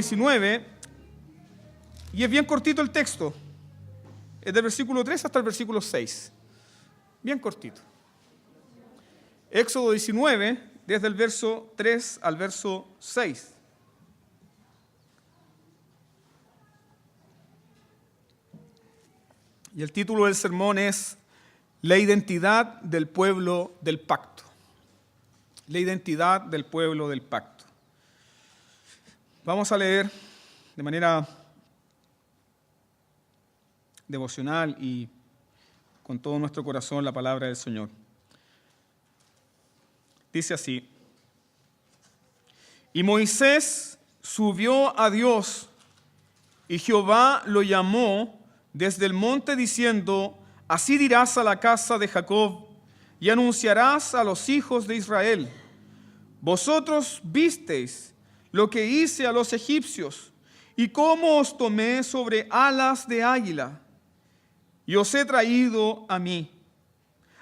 19, y es bien cortito el texto. Es del versículo 3 hasta el versículo 6. Bien cortito. Éxodo 19, desde el verso 3 al verso 6. Y el título del sermón es La identidad del pueblo del pacto. La identidad del pueblo del pacto. Vamos a leer de manera devocional y con todo nuestro corazón la palabra del Señor. Dice así: Y Moisés subió a Dios, y Jehová lo llamó desde el monte diciendo: Así dirás a la casa de Jacob, y anunciarás a los hijos de Israel: Vosotros visteis lo que hice a los egipcios, y cómo os tomé sobre alas de águila, y os he traído a mí.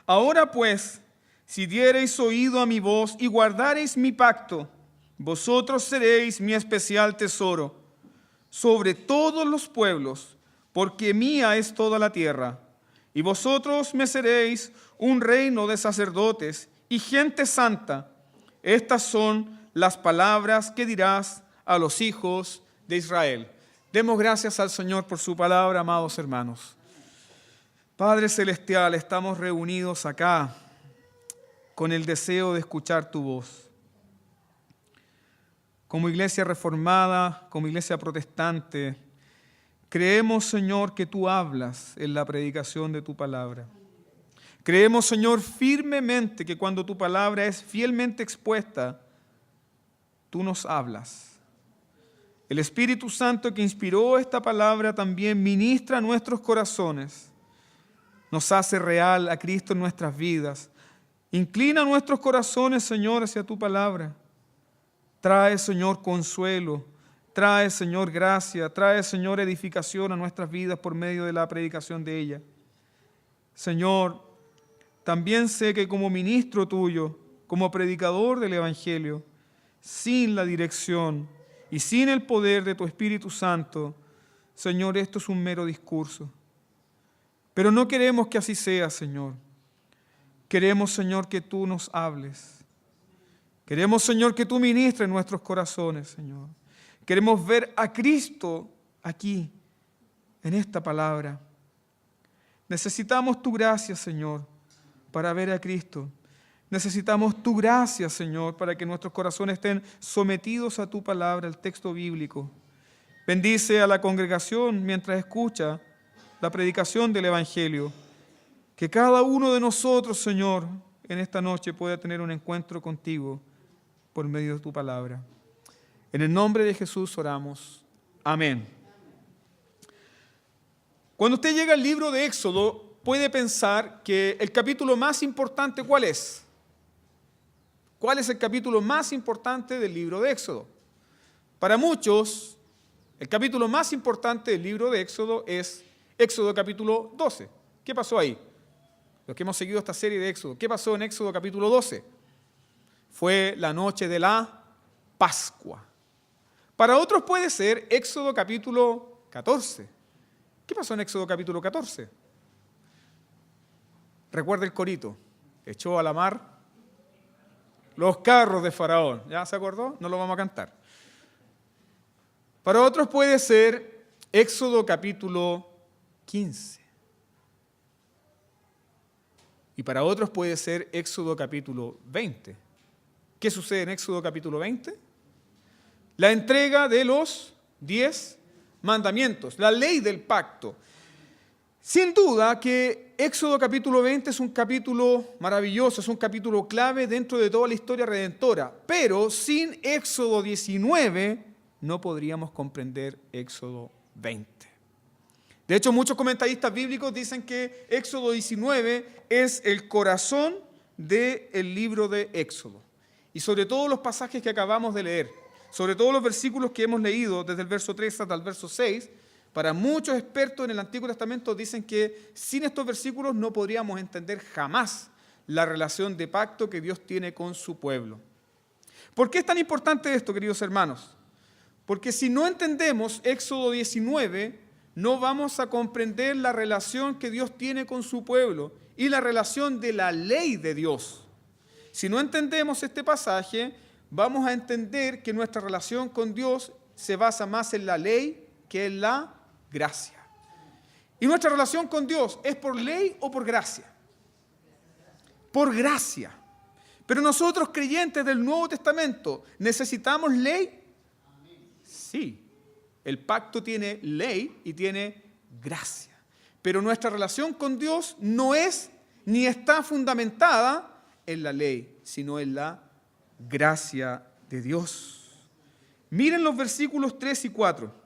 Ahora pues, si diereis oído a mi voz y guardareis mi pacto, vosotros seréis mi especial tesoro sobre todos los pueblos, porque mía es toda la tierra. Y vosotros me seréis un reino de sacerdotes y gente santa. Estas son las palabras que dirás a los hijos de Israel. Demos gracias al Señor por su palabra, amados hermanos. Padre Celestial, estamos reunidos acá con el deseo de escuchar tu voz. Como iglesia reformada, como iglesia protestante, creemos, Señor, que tú hablas en la predicación de tu palabra. Creemos, Señor, firmemente que cuando tu palabra es fielmente expuesta, tú nos hablas. El Espíritu Santo que inspiró esta palabra también ministra a nuestros corazones, nos hace real a Cristo en nuestras vidas. Inclina nuestros corazones, Señor, hacia tu palabra. Trae, Señor, consuelo. Trae, Señor, gracia. Trae, Señor, edificación a nuestras vidas por medio de la predicación de ella. Señor, también sé que como ministro tuyo, como predicador del Evangelio, sin la dirección y sin el poder de tu Espíritu Santo, Señor, esto es un mero discurso. Pero no queremos que así sea, Señor. Queremos, Señor, que tú nos hables. Queremos, Señor, que tú ministres nuestros corazones, Señor. Queremos ver a Cristo aquí, en esta palabra. Necesitamos tu gracia, Señor, para ver a Cristo. Necesitamos tu gracia, Señor, para que nuestros corazones estén sometidos a tu palabra, al texto bíblico. Bendice a la congregación mientras escucha la predicación del Evangelio. Que cada uno de nosotros, Señor, en esta noche pueda tener un encuentro contigo por medio de tu palabra. En el nombre de Jesús oramos. Amén. Cuando usted llega al libro de Éxodo, puede pensar que el capítulo más importante, ¿cuál es? ¿Cuál es el capítulo más importante del libro de Éxodo? Para muchos, el capítulo más importante del libro de Éxodo es Éxodo capítulo 12. ¿Qué pasó ahí? Los que hemos seguido esta serie de Éxodo. ¿Qué pasó en Éxodo capítulo 12? Fue la noche de la Pascua. Para otros puede ser Éxodo capítulo 14. ¿Qué pasó en Éxodo capítulo 14? Recuerda el corito. Echó a la mar los carros de Faraón. ¿Ya se acordó? No lo vamos a cantar. Para otros puede ser Éxodo capítulo 15. Y para otros puede ser Éxodo capítulo 20. ¿Qué sucede en Éxodo capítulo 20? La entrega de los 10 mandamientos, la ley del pacto. Sin duda que Éxodo capítulo 20 es un capítulo maravilloso, es un capítulo clave dentro de toda la historia redentora, pero sin Éxodo 19 no podríamos comprender Éxodo 20. De hecho, muchos comentaristas bíblicos dicen que Éxodo 19 es el corazón del libro de Éxodo. Y sobre todo los pasajes que acabamos de leer, sobre todo los versículos que hemos leído desde el verso 3 hasta el verso 6, para muchos expertos en el Antiguo Testamento dicen que sin estos versículos no podríamos entender jamás la relación de pacto que Dios tiene con su pueblo. ¿Por qué es tan importante esto, queridos hermanos? Porque si no entendemos Éxodo 19, no vamos a comprender la relación que Dios tiene con su pueblo y la relación de la ley de Dios. Si no entendemos este pasaje, vamos a entender que nuestra relación con Dios se basa más en la ley que en la gracia. ¿Y nuestra relación con Dios es por ley o por gracia? Por gracia. Pero nosotros, creyentes del Nuevo Testamento, ¿necesitamos ley? Sí. El pacto tiene ley y tiene gracia. Pero nuestra relación con Dios no es ni está fundamentada en la ley, sino en la gracia de Dios. Miren los versículos 3 y 4.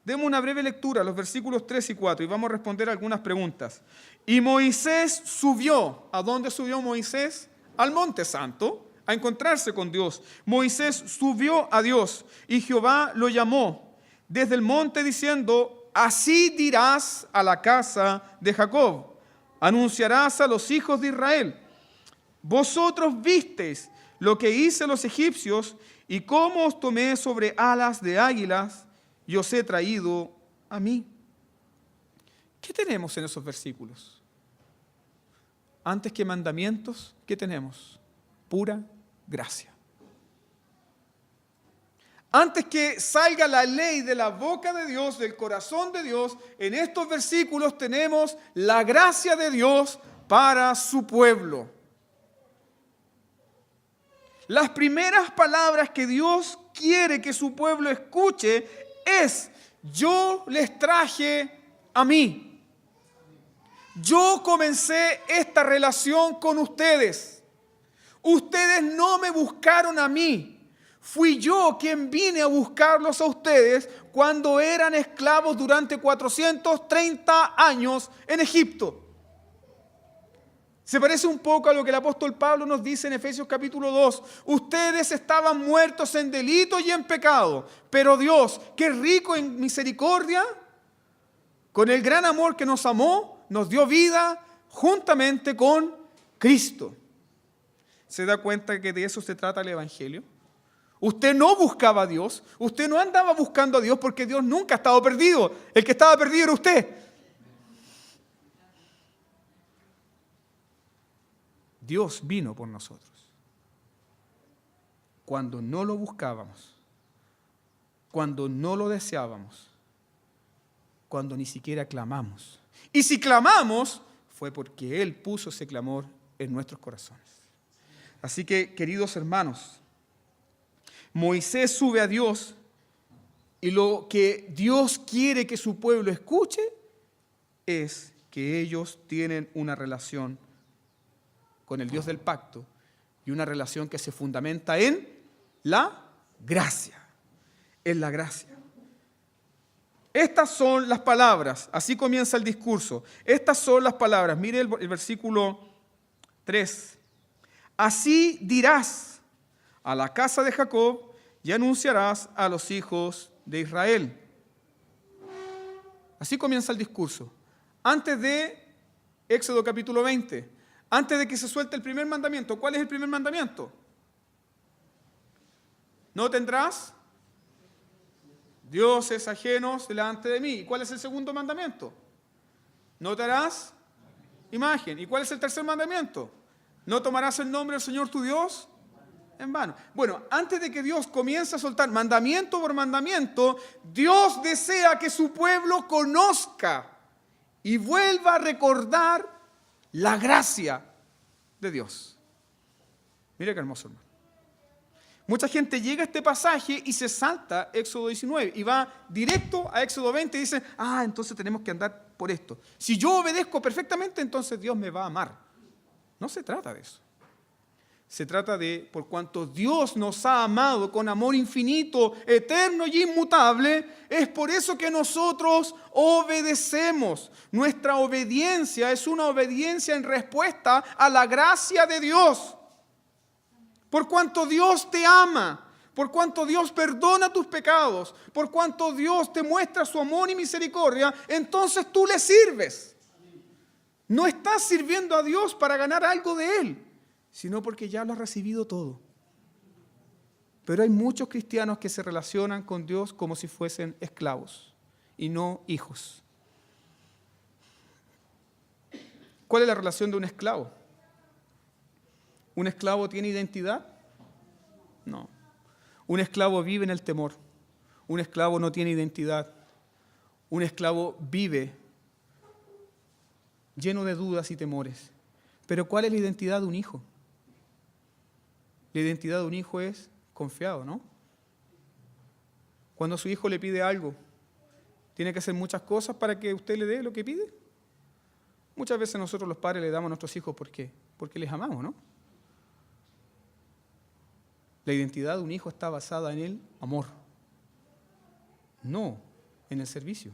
Demos una breve lectura, los versículos 3 y 4, y vamos a responder algunas preguntas. Y Moisés subió. ¿A dónde subió Moisés? Al Monte Santo, a encontrarse con Dios. Moisés subió a Dios, y Jehová lo llamó desde el monte diciendo: así dirás a la casa de Jacob, anunciarás a los hijos de Israel: vosotros visteis lo que hice a los egipcios, y cómo os tomé sobre alas de águilas, y os he traído a mí. ¿Qué tenemos en esos versículos? Antes que mandamientos, ¿qué tenemos? Pura gracia. Antes que salga la ley de la boca de Dios, del corazón de Dios, en estos versículos tenemos la gracia de Dios para su pueblo. Las primeras palabras que Dios quiere que su pueblo escuche es: yo les traje a mí. Yo comencé esta relación con ustedes. Ustedes no me buscaron a mí. Fui yo quien vine a buscarlos a ustedes cuando eran esclavos durante 430 años en Egipto. Se parece un poco a lo que el apóstol Pablo nos dice en Efesios capítulo 2. Ustedes estaban muertos en delito y en pecado, pero Dios, que es rico en misericordia, con el gran amor que nos amó, nos dio vida juntamente con Cristo. ¿Se da cuenta que de eso se trata el Evangelio? Usted no buscaba a Dios, usted no andaba buscando a Dios porque Dios nunca ha estado perdido. El que estaba perdido era usted. Dios vino por nosotros cuando no lo buscábamos, cuando no lo deseábamos, cuando ni siquiera clamamos. Y si clamamos, fue porque Él puso ese clamor en nuestros corazones. Así que, queridos hermanos, Moisés sube a Dios y lo que Dios quiere que su pueblo escuche es que ellos tienen una relación con el Dios del pacto y una relación que se fundamenta en la gracia. En la gracia. Estas son las palabras, así comienza el discurso. Estas son las palabras, mire el versículo 3. Así dirás a la casa de Jacob y anunciarás a los hijos de Israel. Así comienza el discurso. Antes de Éxodo capítulo 20, antes de que se suelte el primer mandamiento. ¿Cuál es el primer mandamiento? No tendrás dioses ajenos delante de mí. ¿Y cuál es el segundo mandamiento? No te harás imagen. ¿Y cuál es el tercer mandamiento? No tomarás el nombre del Señor tu Dios en vano. Bueno, antes de que Dios comience a soltar mandamiento por mandamiento, Dios desea que su pueblo conozca y vuelva a recordar la gracia de Dios. Mire qué hermoso, hermano. Mucha gente llega a este pasaje y se salta Éxodo 19 y va directo a Éxodo 20 y dice: entonces tenemos que andar por esto. Si yo obedezco perfectamente, entonces Dios me va a amar. No se trata de eso. Se trata de, por cuanto Dios nos ha amado con amor infinito, eterno y inmutable, es por eso que nosotros obedecemos. Nuestra obediencia es una obediencia en respuesta a la gracia de Dios. Por cuanto Dios te ama, por cuanto Dios perdona tus pecados, por cuanto Dios te muestra su amor y misericordia, entonces tú le sirves. No estás sirviendo a Dios para ganar algo de Él, sino porque ya lo has recibido todo. Pero hay muchos cristianos que se relacionan con Dios como si fuesen esclavos y no hijos. ¿Cuál es la relación de un esclavo? ¿Un esclavo tiene identidad? No. Un esclavo vive en el temor. Un esclavo no tiene identidad. Un esclavo vive lleno de dudas y temores. Pero ¿cuál es la identidad de un hijo? La identidad de un hijo es confiado, ¿no? Cuando su hijo le pide algo, ¿tiene que hacer muchas cosas para que usted le dé lo que pide? Muchas veces nosotros los padres le damos a nuestros hijos, ¿por qué? Porque les amamos, ¿no? La identidad de un hijo está basada en el amor, no en el servicio.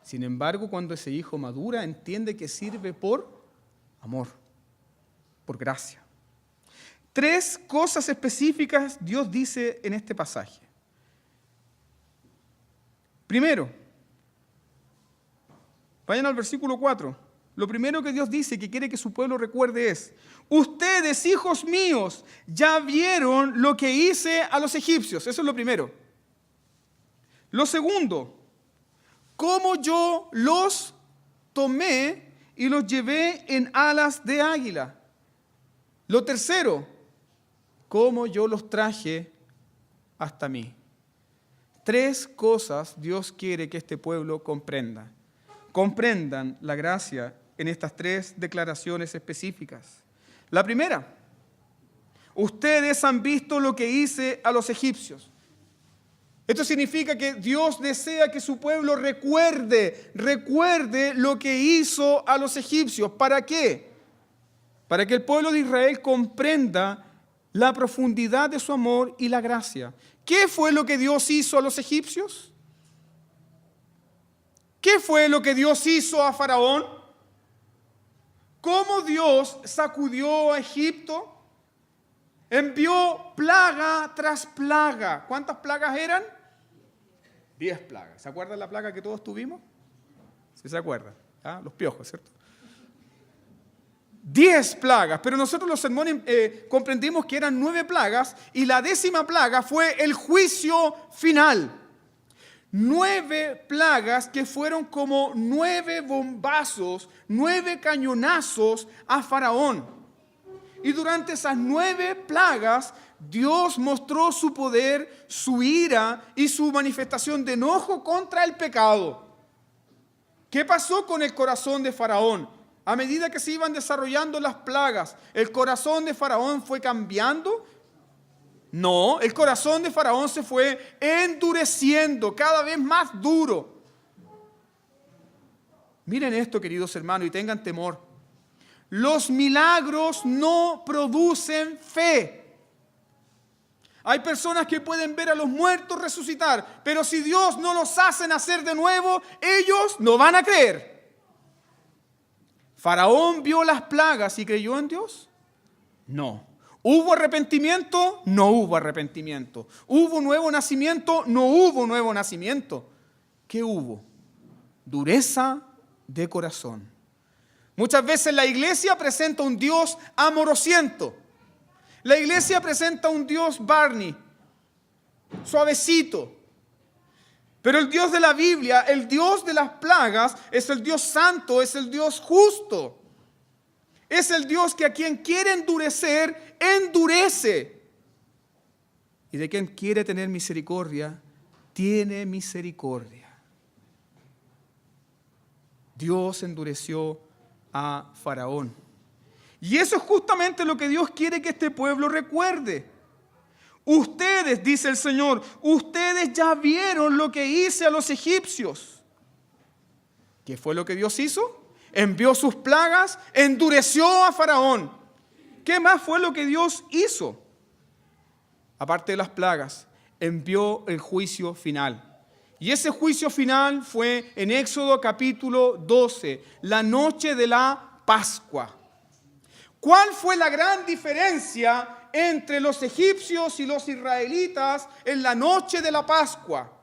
Sin embargo, cuando ese hijo madura, entiende que sirve por amor, por gracia. 3 cosas específicas Dios dice en este pasaje. Primero, vayan al versículo 4. Lo primero que Dios dice que quiere que su pueblo recuerde es: ustedes, hijos míos, ya vieron lo que hice a los egipcios. Eso es lo primero. Lo segundo, cómo yo los tomé y los llevé en alas de águila. Lo tercero, cómo yo los traje hasta mí. 3 cosas Dios quiere que este pueblo comprenda. Comprendan la gracia en estas 3 declaraciones específicas. La primera, ustedes han visto lo que hice a los egipcios. Esto significa que Dios desea que su pueblo recuerde lo que hizo a los egipcios. ¿Para qué? Para que el pueblo de Israel comprenda la profundidad de su amor y la gracia. ¿Qué fue lo que Dios hizo a los egipcios? ¿Qué fue lo que Dios hizo a Faraón? ¿Cómo Dios sacudió a Egipto? Envió plaga tras plaga. ¿Cuántas plagas eran? 10 plagas. ¿Se acuerdan la plaga que todos tuvimos? Sí se acuerdan. ¿Ah? Los piojos, ¿cierto? 10 plagas, pero nosotros los sermones comprendimos que eran 9 plagas y la 10ª plaga fue el juicio final. 9 plagas que fueron como 9 bombazos, 9 cañonazos a Faraón. Y durante esas 9 plagas, Dios mostró su poder, su ira y su manifestación de enojo contra el pecado. ¿Qué pasó con el corazón de Faraón? A medida que se iban desarrollando las plagas, ¿el corazón de Faraón fue cambiando? No, el corazón de Faraón se fue endureciendo, cada vez más duro. Miren esto, queridos hermanos, y tengan temor. Los milagros no producen fe. Hay personas que pueden ver a los muertos resucitar, pero si Dios no los hace nacer de nuevo, ellos no van a creer. ¿Faraón vio las plagas y creyó en Dios? No. ¿Hubo arrepentimiento? No hubo arrepentimiento. ¿Hubo nuevo nacimiento? No hubo nuevo nacimiento. ¿Qué hubo? Dureza de corazón. Muchas veces la iglesia presenta un Dios amorosiento. La iglesia presenta un Dios Barney, suavecito. Pero el Dios de la Biblia, el Dios de las plagas, es el Dios santo, es el Dios justo. Es el Dios que a quien quiere endurecer, endurece. Y de quien quiere tener misericordia, tiene misericordia. Dios endureció a Faraón. Y eso es justamente lo que Dios quiere que este pueblo recuerde. Ustedes, dice el Señor, ustedes ya vieron lo que hice a los egipcios. ¿Qué fue lo que Dios hizo? Envió sus plagas, endureció a Faraón. ¿Qué más fue lo que Dios hizo? Aparte de las plagas, envió el juicio final. Y ese juicio final fue en Éxodo capítulo 12, la noche de la Pascua. ¿Cuál fue la gran diferencia entre los egipcios y los israelitas en la noche de la Pascua?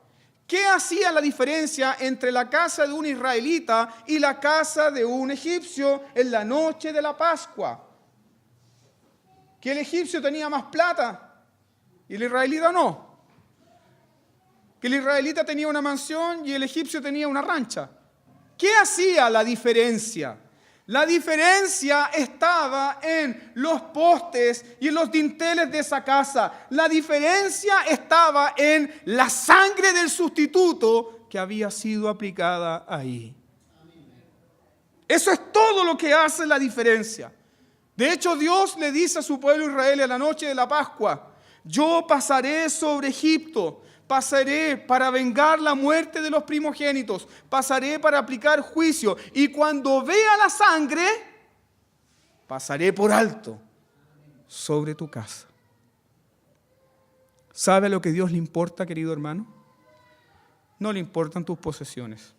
¿Qué hacía la diferencia entre la casa de un israelita y la casa de un egipcio en la noche de la Pascua? Que el egipcio tenía más plata, y el israelita no. Que el israelita tenía una mansión y el egipcio tenía una rancha. ¿Qué hacía la diferencia? La diferencia estaba en los postes y en los dinteles de esa casa. La diferencia estaba en la sangre del sustituto que había sido aplicada ahí. Eso es todo lo que hace la diferencia. De hecho, Dios le dice a su pueblo Israel en la noche de la Pascua: yo pasaré sobre Egipto, pasaré para vengar la muerte de los primogénitos, pasaré para aplicar juicio, y cuando vea la sangre, pasaré por alto sobre tu casa. ¿Sabe lo que a Dios le importa, querido hermano? No le importan tus posesiones,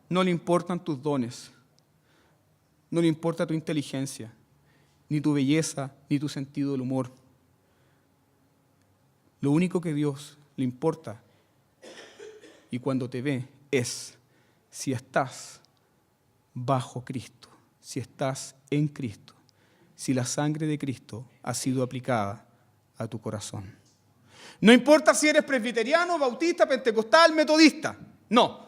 no le importan tus dones, no le importa tu inteligencia, ni tu belleza, ni tu sentido del humor. Lo único que a Dios le importa, y cuando te ve, es si estás bajo Cristo, si estás en Cristo, si la sangre de Cristo ha sido aplicada a tu corazón. No importa si eres presbiteriano, bautista, pentecostal, metodista. No.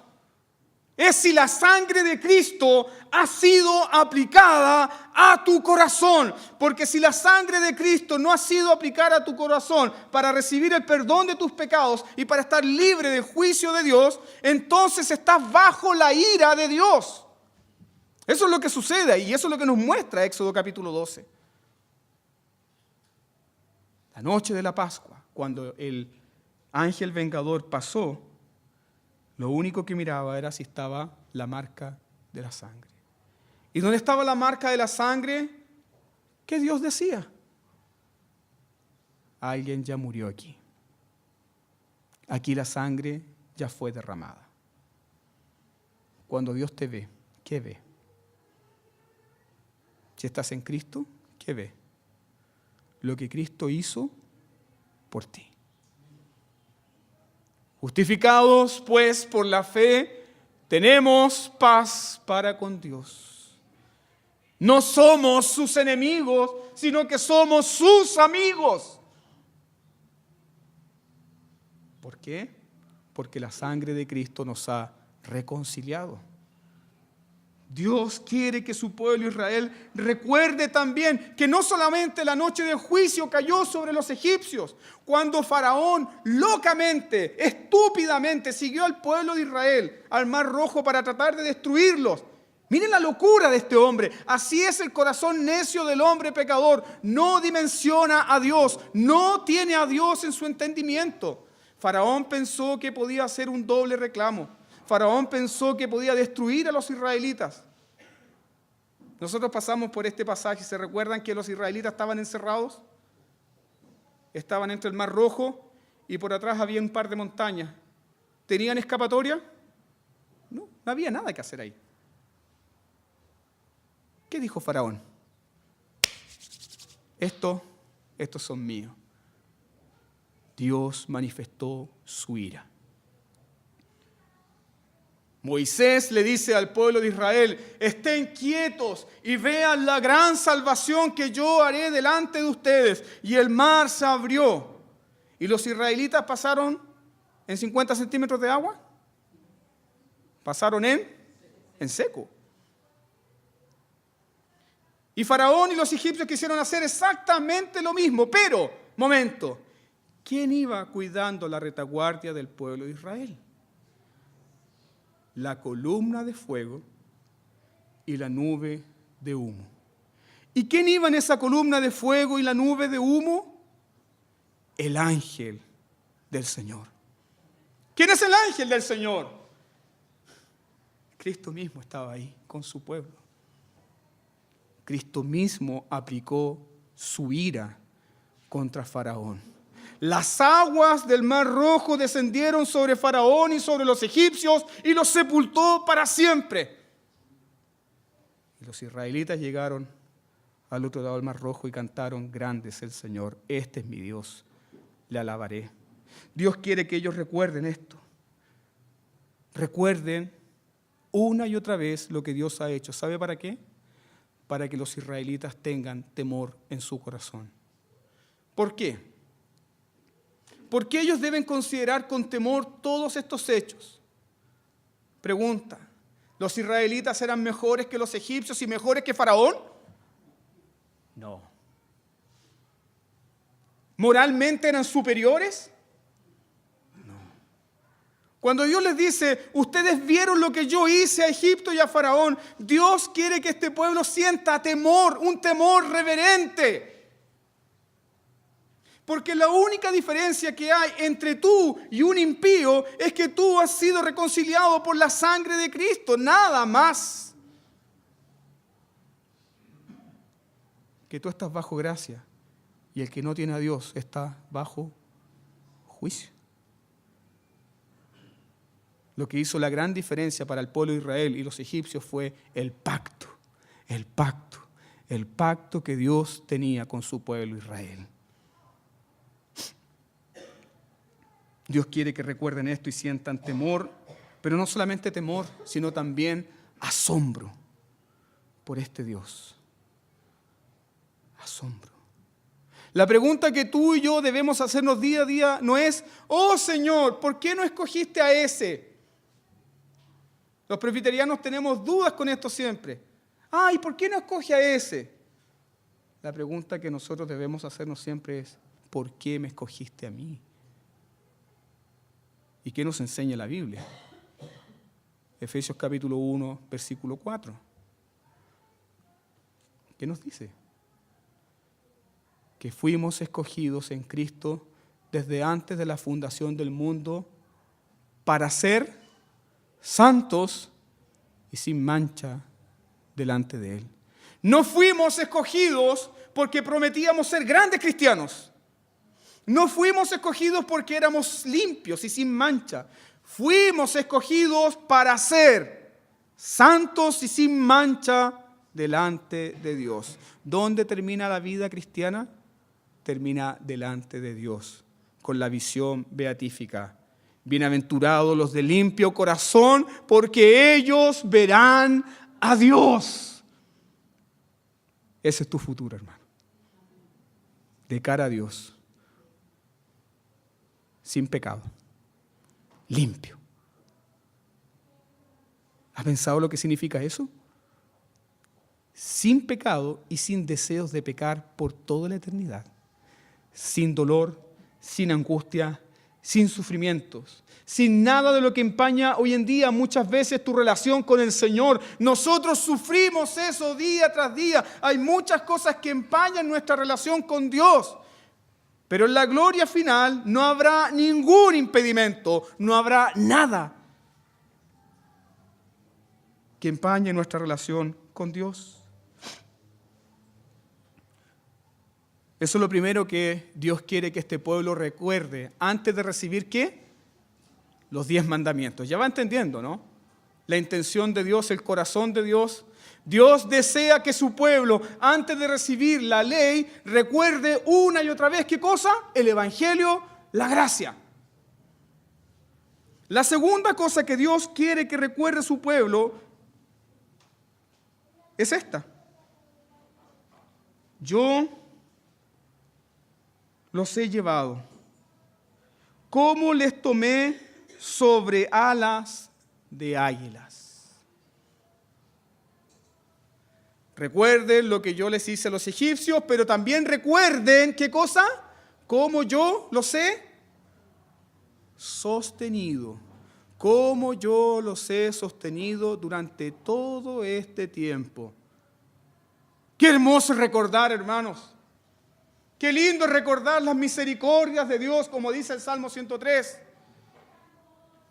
Es si la sangre de Cristo ha sido aplicada a tu corazón. Porque si la sangre de Cristo no ha sido aplicada a tu corazón para recibir el perdón de tus pecados y para estar libre del juicio de Dios, entonces estás bajo la ira de Dios. Eso es lo que sucede y eso es lo que nos muestra Éxodo capítulo 12. La noche de la Pascua, cuando el ángel vengador pasó, lo único que miraba era si estaba la marca de la sangre. ¿Y dónde estaba la marca de la sangre? ¿Qué Dios decía? Alguien ya murió aquí. Aquí la sangre ya fue derramada. Cuando Dios te ve, ¿qué ve? Si estás en Cristo, ¿qué ve? Lo que Cristo hizo por ti. Justificados, pues, por la fe, tenemos paz para con Dios. No somos sus enemigos, sino que somos sus amigos. ¿Por qué? Porque la sangre de Cristo nos ha reconciliado. Dios quiere que su pueblo Israel recuerde también que no solamente la noche del juicio cayó sobre los egipcios, cuando Faraón locamente, estúpidamente siguió al pueblo de Israel al Mar Rojo para tratar de destruirlos. Miren la locura de este hombre. Así es el corazón necio del hombre pecador. No dimensiona a Dios, no tiene a Dios en su entendimiento. Faraón pensó que podía hacer un doble reclamo. Faraón pensó que podía destruir a los israelitas. Nosotros pasamos por este pasaje. ¿Se recuerdan que los israelitas estaban encerrados? Estaban entre el Mar Rojo y por atrás había un par de montañas. ¿Tenían escapatoria? No había nada que hacer ahí. ¿Qué dijo Faraón? Estos son míos. Dios manifestó su ira. Moisés le dice al pueblo de Israel: estén quietos y vean la gran salvación que yo haré delante de ustedes. Y el mar se abrió. ¿Y los israelitas pasaron en 50 centímetros de agua? Pasaron en seco. Y Faraón y los egipcios quisieron hacer exactamente lo mismo. Pero, momento, ¿quién iba cuidando la retaguardia del pueblo de Israel? La columna de fuego y la nube de humo. ¿Y quién iba en esa columna de fuego y la nube de humo? El ángel del Señor. ¿Quién es el ángel del Señor? Cristo mismo estaba ahí con su pueblo. Cristo mismo aplicó su ira contra Faraón. Las aguas del Mar Rojo descendieron sobre Faraón y sobre los egipcios y los sepultó para siempre. Y los israelitas llegaron al otro lado del Mar Rojo y cantaron: grande es el Señor, este es mi Dios, le alabaré. Dios quiere que ellos recuerden esto. Recuerden una y otra vez lo que Dios ha hecho. ¿Sabe para qué? Para que los israelitas tengan temor en su corazón. ¿Por qué? ¿Por qué ellos deben considerar con temor todos estos hechos? Pregunta, ¿los israelitas eran mejores que los egipcios y mejores que Faraón? No. ¿Moralmente eran superiores? No. Cuando Dios les dice, ustedes vieron lo que yo hice a Egipto y a Faraón, Dios quiere que este pueblo sienta temor, un temor reverente. Porque la única diferencia que hay entre tú y un impío es que tú has sido reconciliado por la sangre de Cristo, nada más. Que tú estás bajo gracia y el que no tiene a Dios está bajo juicio. Lo que hizo la gran diferencia para el pueblo de Israel y los egipcios fue el pacto que Dios tenía con su pueblo Israel. Dios quiere que recuerden esto y sientan temor, pero no solamente temor, sino también asombro por este Dios. Asombro. La pregunta que tú y yo debemos hacernos día a día no es, oh Señor, ¿por qué no escogiste a ese? Los presbiterianos tenemos dudas con esto siempre. Ay, ¿por qué no escoge a ese? La pregunta que nosotros debemos hacernos siempre es, ¿por qué me escogiste a mí? ¿Y qué nos enseña la Biblia? Efesios capítulo 1, versículo 4. ¿Qué nos dice? Que fuimos escogidos en Cristo desde antes de la fundación del mundo para ser santos y sin mancha delante de Él. No fuimos escogidos porque prometíamos ser grandes cristianos. No fuimos escogidos porque éramos limpios y sin mancha. Fuimos escogidos para ser santos y sin mancha delante de Dios. ¿Dónde termina la vida cristiana? Termina delante de Dios, con la visión beatífica. Bienaventurados los de limpio corazón, porque ellos verán a Dios. Ese es tu futuro, hermano. De cara a Dios. Sin pecado, limpio. ¿Has pensado lo que significa eso? Sin pecado y sin deseos de pecar por toda la eternidad. Sin dolor, sin angustia, sin sufrimientos, sin nada de lo que empaña hoy en día muchas veces tu relación con el Señor. Nosotros sufrimos eso día tras día. Hay muchas cosas que empañan nuestra relación con Dios. Pero en la gloria final no habrá ningún impedimento, no habrá nada que empañe nuestra relación con Dios. Eso es lo primero que Dios quiere que este pueblo recuerde antes de recibir ¿qué? Los 10 mandamientos. Ya va entendiendo, ¿no? La intención de Dios, el corazón de Dios. Dios desea que su pueblo, antes de recibir la ley, recuerde una y otra vez, ¿qué cosa? El evangelio, la gracia. La segunda cosa que Dios quiere que recuerde su pueblo es esta. Yo los he llevado. ¿Cómo les tomé sobre alas de águilas? Recuerden lo que yo les hice a los egipcios, pero también recuerden, ¿qué cosa? Cómo yo los he sostenido. Cómo yo los he sostenido durante todo este tiempo. Qué hermoso recordar, hermanos. Qué lindo recordar las misericordias de Dios, como dice el Salmo 103.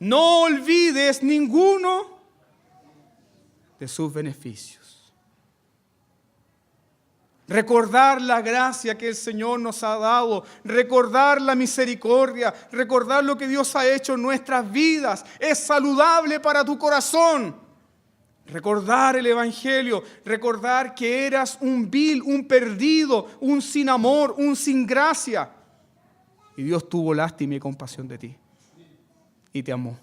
No olvides ninguno de sus beneficios. Recordar la gracia que el Señor nos ha dado, recordar la misericordia, recordar lo que Dios ha hecho en nuestras vidas, es saludable para tu corazón. Recordar el Evangelio, recordar que eras un vil, un perdido, un sin amor, un sin gracia. Y Dios tuvo lástima y compasión de ti y te amó.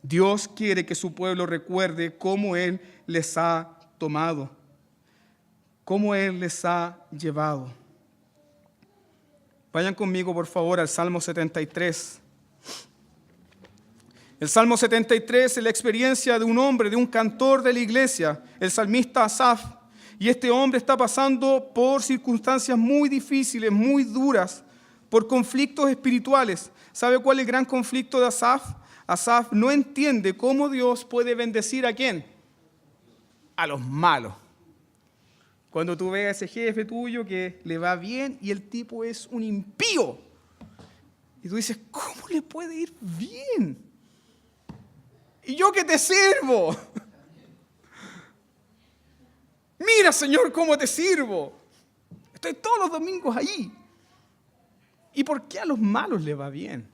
Dios quiere que su pueblo recuerde cómo Él les ha tomado, cómo Él les ha llevado. Vayan conmigo, por favor, al Salmo 73. El Salmo 73 es la experiencia de un hombre, de un cantor de la iglesia, el salmista Asaf. Y este hombre está pasando por circunstancias muy difíciles, muy duras, por conflictos espirituales. ¿Sabe cuál es el gran conflicto de Asaf? Asaf no entiende cómo Dios puede bendecir ¿a quién? A los malos. Cuando tú ves a ese jefe tuyo que le va bien y el tipo es un impío. Y tú dices, ¿cómo le puede ir bien? Y yo que te sirvo. Mira, Señor, cómo te sirvo. Estoy todos los domingos ahí. ¿Y por qué a los malos le va bien?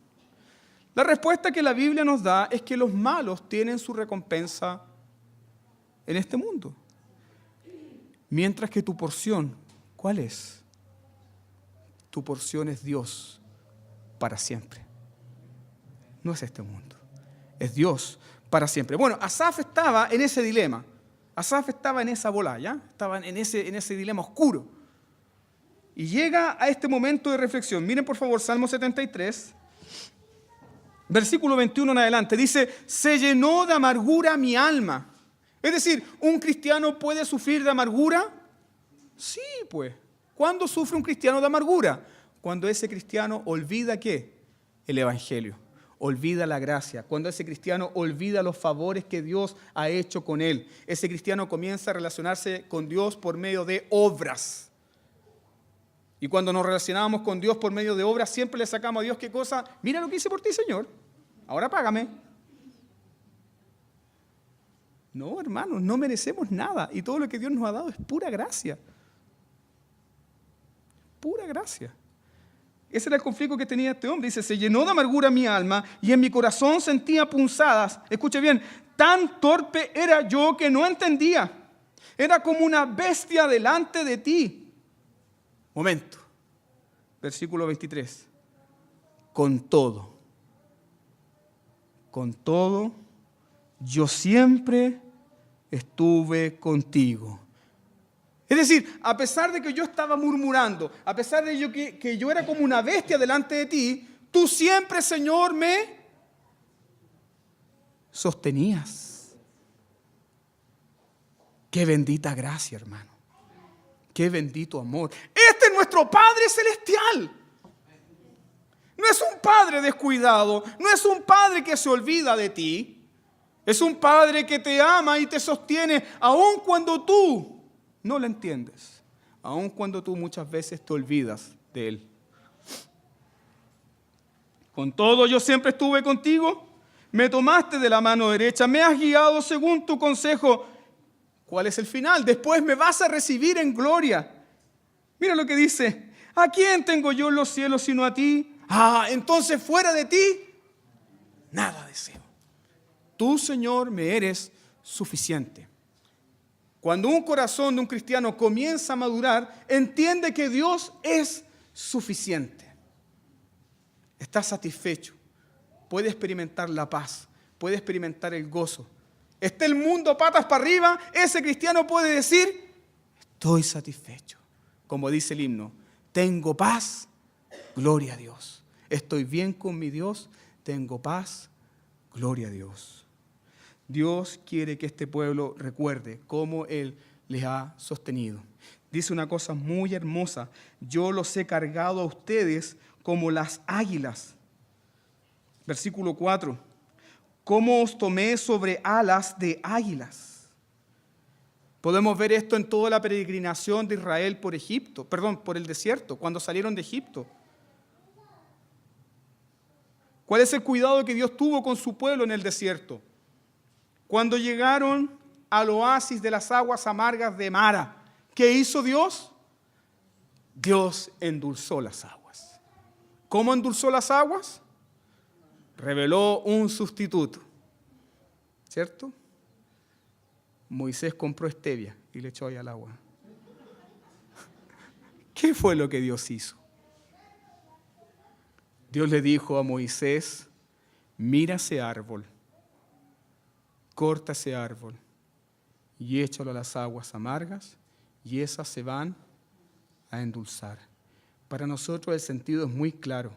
La respuesta que la Biblia nos da es que los malos tienen su recompensa en este mundo. Mientras que tu porción, ¿cuál es? Tu porción es Dios para siempre. No es este mundo. Es Dios para siempre. Bueno, Asaf estaba en ese dilema. Asaf estaba en esa bola, ¿ya? Estaba en ese dilema oscuro. Y llega a este momento de reflexión. Miren por favor Salmo 73, versículo 21 en adelante. Dice, se llenó de amargura mi alma. Es decir, ¿un cristiano puede sufrir de amargura? Sí, pues. ¿Cuándo sufre un cristiano de amargura? Cuando ese cristiano olvida ¿qué? El evangelio. Olvida la gracia. Cuando ese cristiano olvida los favores que Dios ha hecho con él. Ese cristiano comienza a relacionarse con Dios por medio de obras. Y cuando nos relacionamos con Dios por medio de obras, siempre le sacamos a Dios ¿qué cosa? Mira lo que hice por ti, Señor. Ahora págame. No, hermanos, no merecemos nada. Y todo lo que Dios nos ha dado es pura gracia. Pura gracia. Ese era el conflicto que tenía este hombre. Dice, se llenó de amargura mi alma y en mi corazón sentía punzadas. Escuche bien, tan torpe era yo que no entendía. Era como una bestia delante de ti. Momento. Versículo 23. Con todo, yo siempre estuve contigo. Es decir, a pesar de que yo estaba murmurando, a pesar de que yo era como una bestia delante de ti, tú siempre, Señor, me sostenías. Qué bendita gracia, hermano. Qué bendito amor. Este es nuestro Padre Celestial. No es un Padre descuidado, no es un Padre que se olvida de ti. Es un Padre que te ama y te sostiene aun cuando tú no lo entiendes, aun cuando tú muchas veces te olvidas de Él. Con todo, yo siempre estuve contigo, me tomaste de la mano derecha, me has guiado según tu consejo. ¿Cuál es el final? Después me vas a recibir en gloria. Mira lo que dice, ¿a quién tengo yo en los cielos sino a ti? Entonces fuera de ti, nada deseo. Tú, Señor, me eres suficiente. Cuando un corazón de un cristiano comienza a madurar, entiende que Dios es suficiente. Está satisfecho. Puede experimentar la paz. Puede experimentar el gozo. Esté el mundo patas para arriba, ese cristiano puede decir, estoy satisfecho. Como dice el himno, tengo paz, gloria a Dios. Estoy bien con mi Dios, tengo paz, gloria a Dios. Dios quiere que este pueblo recuerde cómo Él les ha sostenido. Dice una cosa muy hermosa, yo los he cargado a ustedes como las águilas. Versículo 4, ¿cómo os tomé sobre alas de águilas? Podemos ver esto en toda la peregrinación de Israel por el desierto, cuando salieron de Egipto. ¿Cuál es el cuidado que Dios tuvo con su pueblo en el desierto? Cuando llegaron al oasis de las aguas amargas de Mara, ¿qué hizo Dios? Dios endulzó las aguas. ¿Cómo endulzó las aguas? Reveló un sustituto, ¿cierto? Moisés compró stevia y le echó ahí al agua. ¿Qué fue lo que Dios hizo? Dios le dijo a Moisés, mira ese árbol, corta ese árbol y échalo a las aguas amargas y esas se van a endulzar. Para nosotros el sentido es muy claro,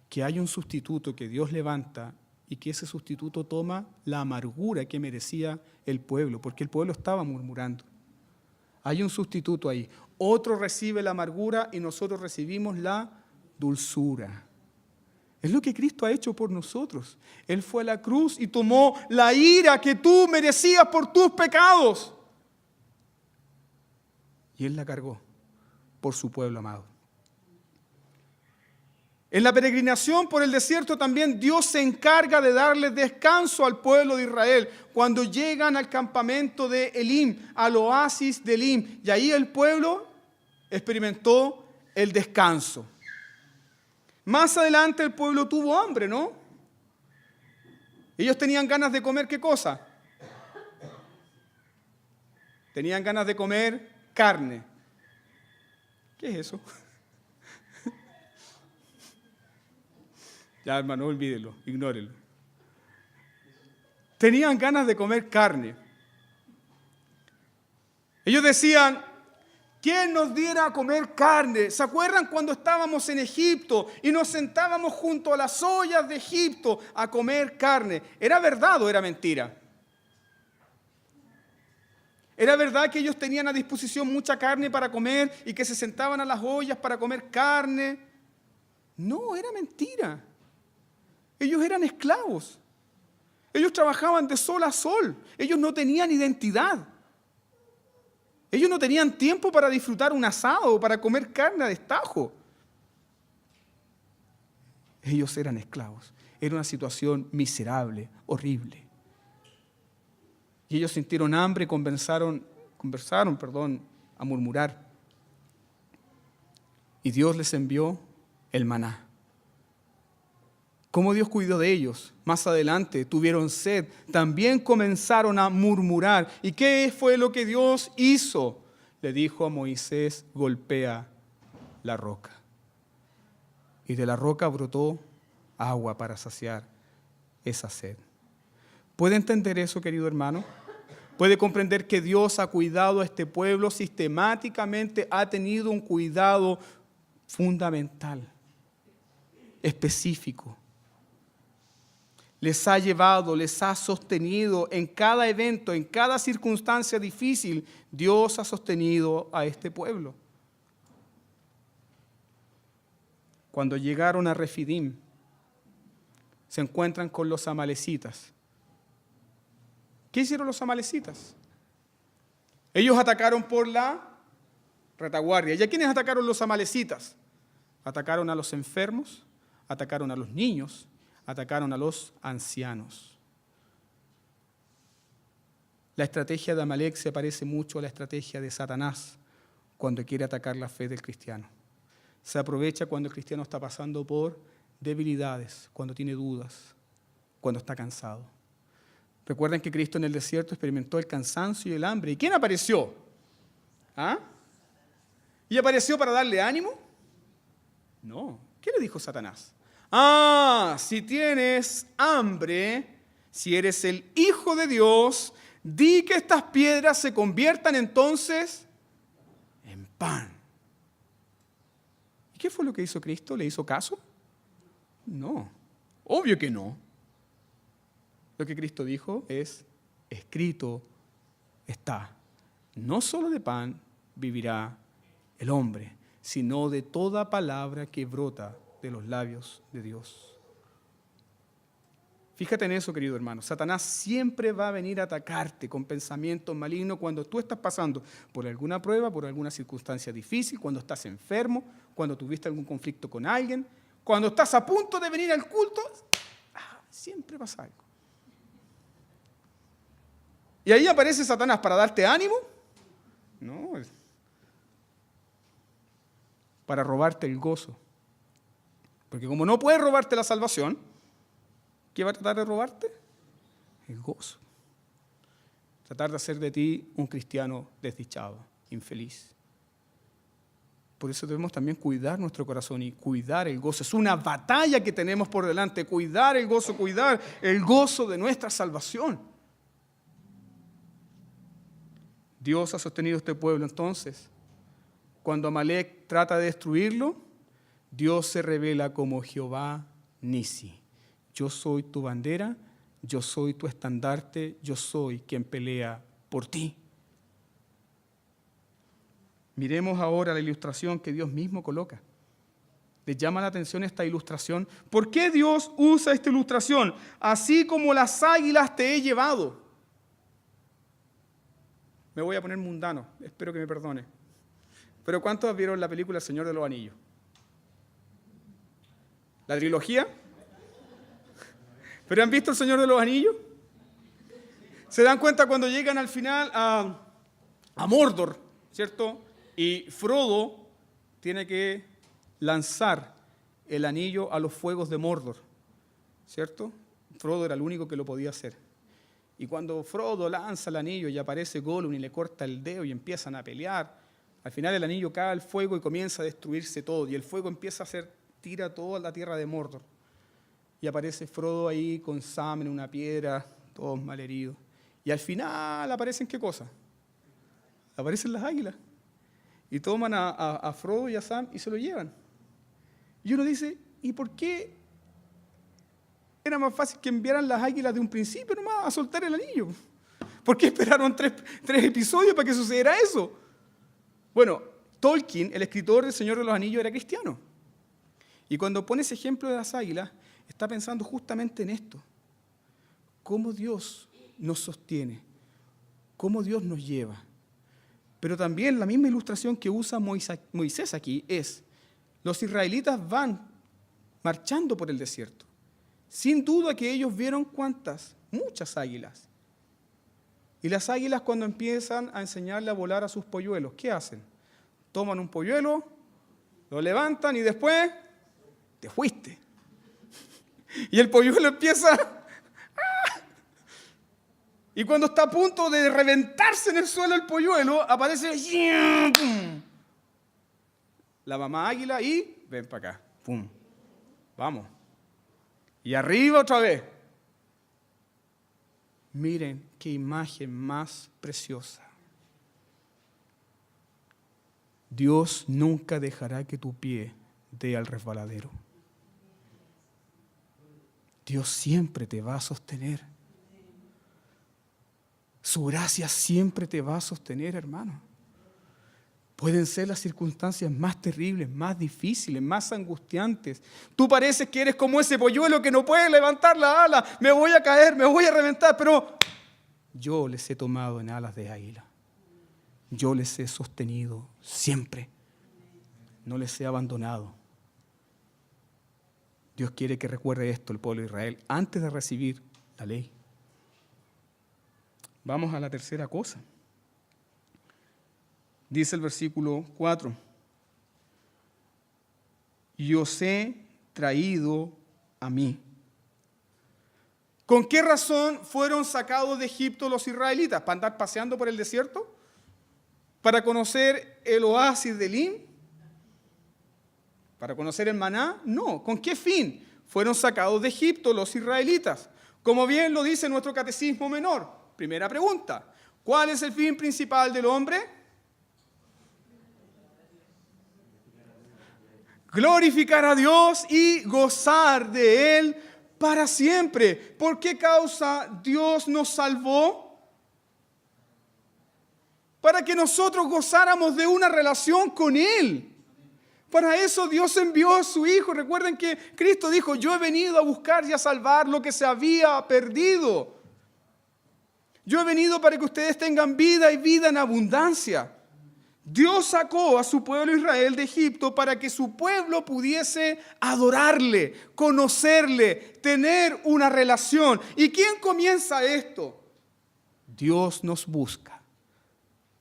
que hay un sustituto que Dios levanta y que ese sustituto toma la amargura que merecía el pueblo, porque el pueblo estaba murmurando. Hay un sustituto ahí. Otro recibe la amargura y nosotros recibimos la dulzura. Es lo que Cristo ha hecho por nosotros. Él fue a la cruz y tomó la ira que tú merecías por tus pecados. Y Él la cargó por su pueblo amado. En la peregrinación por el desierto también Dios se encarga de darle descanso al pueblo de Israel cuando llegan al campamento de Elim, al oasis de Elim. Y ahí el pueblo experimentó el descanso. Más adelante el pueblo tuvo hambre, ¿no? Ellos tenían ganas de comer, ¿qué cosa? Tenían ganas de comer carne. ¿Qué es eso? Ya, hermano, olvídelo, ignórelo. Tenían ganas de comer carne. Ellos decían, ¿quién nos diera a comer carne? ¿Se acuerdan cuando estábamos en Egipto y nos sentábamos junto a las ollas de Egipto a comer carne? ¿Era verdad o era mentira? ¿Era verdad que ellos tenían a disposición mucha carne para comer y que se sentaban a las ollas para comer carne? No, era mentira. Ellos eran esclavos. Ellos trabajaban de sol a sol. Ellos no tenían identidad. Ellos no tenían tiempo para disfrutar un asado o para comer carne a destajo. Ellos eran esclavos. Era una situación miserable, horrible. Y ellos sintieron hambre y conversaron a murmurar. Y Dios les envió el maná. ¿Cómo Dios cuidó de ellos? Más adelante tuvieron sed, también comenzaron a murmurar. ¿Y qué fue lo que Dios hizo? Le dijo a Moisés, golpea la roca. Y de la roca brotó agua para saciar esa sed. ¿Puede entender eso, querido hermano? ¿Puede comprender que Dios ha cuidado a este pueblo sistemáticamente? Ha tenido un cuidado fundamental, específico. Les ha llevado, les ha sostenido en cada evento, en cada circunstancia difícil. Dios ha sostenido a este pueblo. Cuando llegaron a Refidim, se encuentran con los amalecitas. ¿Qué hicieron los amalecitas? Ellos atacaron por la retaguardia. ¿Y a quiénes atacaron los amalecitas? Atacaron a los enfermos, atacaron a los niños, atacaron a los ancianos. La estrategia de Amalek se parece mucho a la estrategia de Satanás cuando quiere atacar la fe del cristiano. Se aprovecha cuando el cristiano está pasando por debilidades, cuando tiene dudas, cuando está cansado. Recuerden que Cristo en el desierto experimentó el cansancio y el hambre. ¿Y quién apareció? ¿Ah? ¿Y apareció para darle ánimo? No. ¿Qué le dijo Satanás? Si tienes hambre, si eres el Hijo de Dios, di que estas piedras se conviertan entonces en pan. ¿Y qué fue lo que hizo Cristo? ¿Le hizo caso? No, obvio que no. Lo que Cristo dijo es, escrito está, no solo de pan vivirá el hombre, sino de toda palabra que brota de los labios de Dios. Fíjate en eso, querido hermano. Satanás siempre va a venir a atacarte con pensamientos malignos cuando tú estás pasando por alguna prueba, por alguna circunstancia difícil, cuando estás enfermo, cuando tuviste algún conflicto con alguien, cuando estás a punto de venir al culto, siempre pasa algo. Y ahí aparece Satanás para darte ánimo. No, para robarte el gozo. Porque como no puede robarte la salvación, ¿qué va a tratar de robarte? El gozo. Tratar de hacer de ti un cristiano desdichado, infeliz. Por eso debemos también cuidar nuestro corazón y cuidar el gozo. Es una batalla que tenemos por delante, cuidar el gozo de nuestra salvación. Dios ha sostenido a este pueblo entonces cuando Amalek trata de destruirlo, Dios se revela como Jehová Nisi. Yo soy tu bandera, yo soy tu estandarte, yo soy quien pelea por ti. Miremos ahora la ilustración que Dios mismo coloca. ¿Les llama la atención esta ilustración? ¿Por qué Dios usa esta ilustración? Así como las águilas te he llevado. Me voy a poner mundano, espero que me perdone. Pero ¿cuántos vieron la película El Señor de los Anillos? ¿La trilogía? ¿Pero han visto El Señor de los Anillos? ¿Se dan cuenta cuando llegan al final a Mordor, ¿cierto? Y Frodo tiene que lanzar el anillo a los fuegos de Mordor, ¿cierto? Frodo era el único que lo podía hacer. Y cuando Frodo lanza el anillo y aparece Gollum y le corta el dedo y empiezan a pelear, al final el anillo cae al fuego y comienza a destruirse todo. Y el fuego empieza a tira toda la tierra de Mordor. Y aparece Frodo ahí con Sam en una piedra, todos malheridos. Y al final aparecen ¿qué cosa? Aparecen las águilas. Y toman a Frodo y a Sam y se lo llevan. Y uno dice, ¿y por qué era más fácil que enviaran las águilas de un principio nomás a soltar el anillo? ¿Por qué esperaron tres episodios para que sucediera eso? Bueno, Tolkien, el escritor del Señor de los Anillos, era cristiano. Y cuando pone ese ejemplo de las águilas, está pensando justamente en esto. Cómo Dios nos sostiene, cómo Dios nos lleva. Pero también la misma ilustración que usa Moisés aquí es, los israelitas van marchando por el desierto. Sin duda que ellos vieron ¿cuántas? Muchas águilas. Y las águilas cuando empiezan a enseñarle a volar a sus polluelos, ¿qué hacen? Toman un polluelo, lo levantan y después te fuiste. Y el polluelo empieza... Y cuando está a punto de reventarse en el suelo el polluelo, aparece la mamá águila y ven para acá. ¡Pum! Vamos. Y arriba otra vez. Miren qué imagen más preciosa. Dios nunca dejará que tu pie dé al resbaladero. Dios siempre te va a sostener. Su gracia siempre te va a sostener, hermano. Pueden ser las circunstancias más terribles, más difíciles, más angustiantes. Tú pareces que eres como ese polluelo que no puede levantar la ala. Me voy a caer, me voy a reventar, pero yo les he tomado en alas de águila. Yo les he sostenido siempre. No les he abandonado. Dios quiere que recuerde esto el pueblo de Israel antes de recibir la ley. Vamos a la tercera cosa. Dice el versículo 4. Y os he traído a mí. ¿Con qué razón fueron sacados de Egipto los israelitas? ¿Para andar paseando por el desierto? ¿Para conocer el oasis de Elim? ¿Para conocer el maná? No. ¿Con qué fin fueron sacados de Egipto los israelitas? Como bien lo dice nuestro catecismo menor. Primera pregunta. ¿Cuál es el fin principal del hombre? Glorificar a Dios y gozar de Él para siempre. ¿Por qué causa Dios nos salvó? Para que nosotros gozáramos de una relación con Él. Para eso Dios envió a su Hijo. Recuerden que Cristo dijo, yo he venido a buscar y a salvar lo que se había perdido. Yo he venido para que ustedes tengan vida y vida en abundancia. Dios sacó a su pueblo Israel de Egipto para que su pueblo pudiese adorarle, conocerle, tener una relación. ¿Y quién comienza esto? Dios nos busca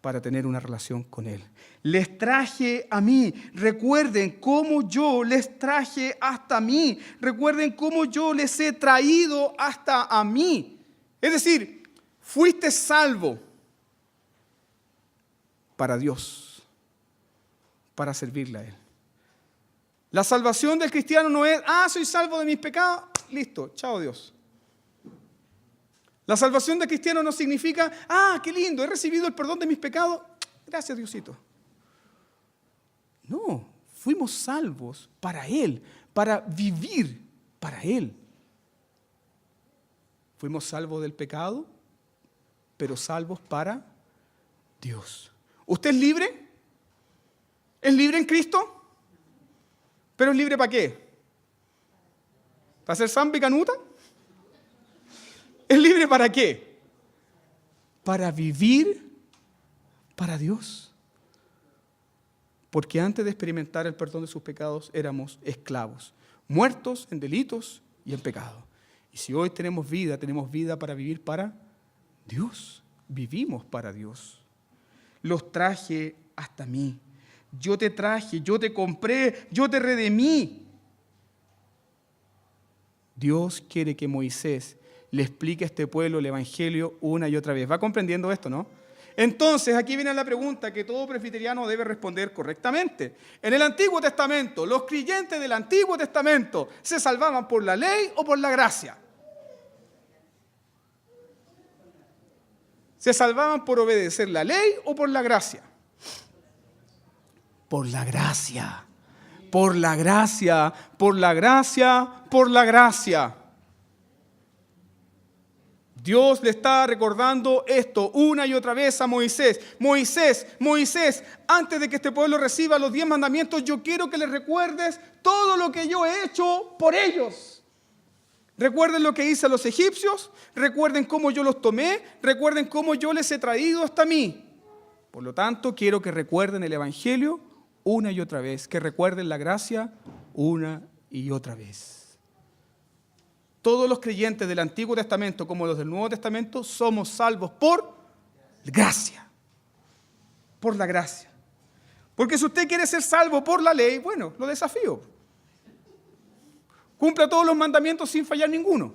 para tener una relación con Él. Les traje a mí. Recuerden cómo yo les traje hasta mí. Recuerden cómo yo les he traído hasta a mí. Es decir, fuiste salvo para Dios, para servirle a Él. La salvación del cristiano no es, soy salvo de mis pecados, listo, chao Dios. La salvación del cristiano no significa, qué lindo, he recibido el perdón de mis pecados, gracias Diosito. No, fuimos salvos para Él, para vivir para Él. Fuimos salvos del pecado, pero salvos para Dios. ¿Usted es libre? ¿Es libre en Cristo? ¿Pero es libre para qué? ¿Para hacer samba y canuta? ¿Es libre para qué? Para vivir para Dios. Porque antes de experimentar el perdón de sus pecados éramos esclavos, muertos en delitos y en pecado. Y si hoy tenemos vida para vivir para Dios. Vivimos para Dios. Los traje hasta mí. Yo te traje, yo te compré, yo te redimí. Dios quiere que Moisés le explique a este pueblo el Evangelio una y otra vez. ¿Va comprendiendo esto, no? Entonces, aquí viene la pregunta que todo presbiteriano debe responder correctamente. En el Antiguo Testamento, los creyentes del Antiguo Testamento, ¿se salvaban por la ley o por la gracia? ¿Se salvaban por obedecer la ley o por la gracia? Por la gracia. Por la gracia, por la gracia, por la gracia. Dios le está recordando esto una y otra vez a Moisés. Moisés, antes de que este pueblo reciba los 10 mandamientos, yo quiero que les recuerdes todo lo que yo he hecho por ellos. Recuerden lo que hice a los egipcios, recuerden cómo yo los tomé, recuerden cómo yo les he traído hasta mí. Por lo tanto, quiero que recuerden el Evangelio una y otra vez, que recuerden la gracia una y otra vez. Todos los creyentes del Antiguo Testamento como los del Nuevo Testamento somos salvos por gracia. Por la gracia. Porque si usted quiere ser salvo por la ley, bueno, lo desafío. Cumpla todos los mandamientos sin fallar ninguno.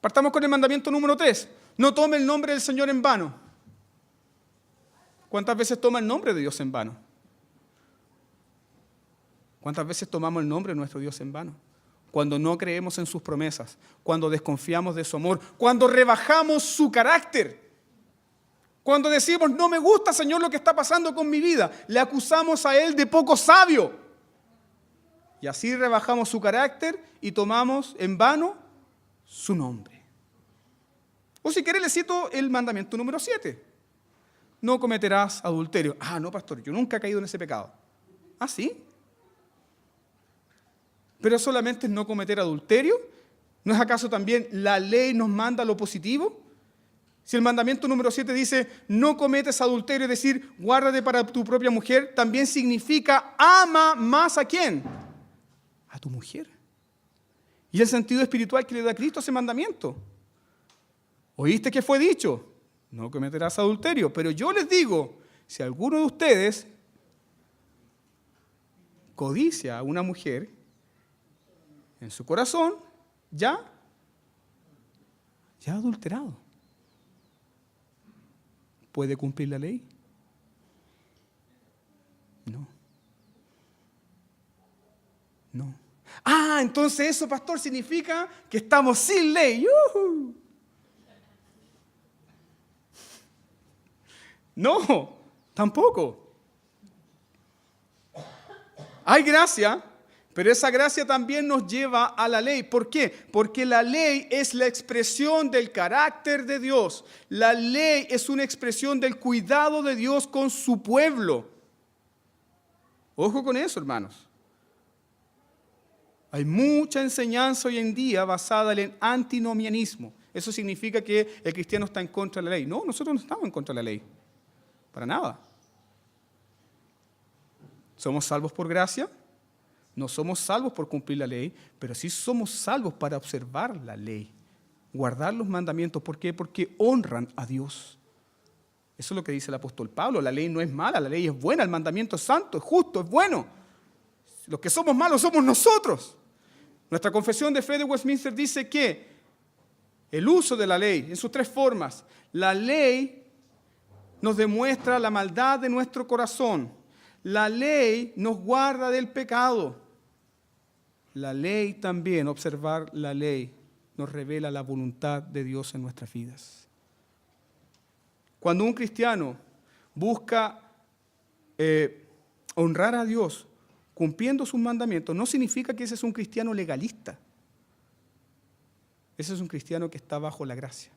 Partamos con el mandamiento número 3. No tome el nombre del Señor en vano. ¿Cuántas veces toma el nombre de Dios en vano? ¿Cuántas veces tomamos el nombre de nuestro Dios en vano? Cuando no creemos en sus promesas, cuando desconfiamos de su amor, cuando rebajamos su carácter, cuando decimos, no me gusta, Señor, lo que está pasando con mi vida, le acusamos a Él de poco sabio. Y así rebajamos su carácter y tomamos en vano su nombre. O si quiere le cito el mandamiento número 7. No cometerás adulterio. Ah, no, pastor, yo nunca he caído en ese pecado. ¿Ah, sí? ¿Pero solamente es no cometer adulterio? ¿No es acaso también la ley nos manda lo positivo? Si el mandamiento número 7 dice, no cometes adulterio, es decir, guárdate para tu propia mujer, también significa ama más ¿a quién? A tu mujer. Y el sentido espiritual que le da Cristo a ese mandamiento. ¿Oíste que fue dicho? No cometerás adulterio. Pero yo les digo, si alguno de ustedes codicia a una mujer en su corazón, ya ha adulterado. ¿Puede cumplir la ley? No. Ah, entonces eso, pastor, significa que estamos sin ley. ¡Yuhu! No, tampoco. Hay gracia, pero esa gracia también nos lleva a la ley. ¿Por qué? Porque la ley es la expresión del carácter de Dios. La ley es una expresión del cuidado de Dios con su pueblo. Ojo con eso, hermanos. Hay mucha enseñanza hoy en día basada en el antinomianismo. Eso significa que el cristiano está en contra de la ley. No, nosotros no estamos en contra de la ley. Para nada. ¿Somos salvos por gracia? No somos salvos por cumplir la ley, pero sí somos salvos para observar la ley, guardar los mandamientos. ¿Por qué? Porque honran a Dios. Eso es lo que dice el apóstol Pablo. La ley no es mala, la ley es buena, el mandamiento es santo, es justo, es bueno. Los que somos malos somos nosotros. Nuestra confesión de fe de Westminster dice que el uso de la ley en sus 3 formas, la ley nos demuestra la maldad de nuestro corazón. La ley nos guarda del pecado. La ley también, observar la ley, nos revela la voluntad de Dios en nuestras vidas. Cuando un cristiano busca honrar a Dios cumpliendo sus mandamientos no significa que ese es un cristiano legalista. Ese es un cristiano que está bajo la gracia.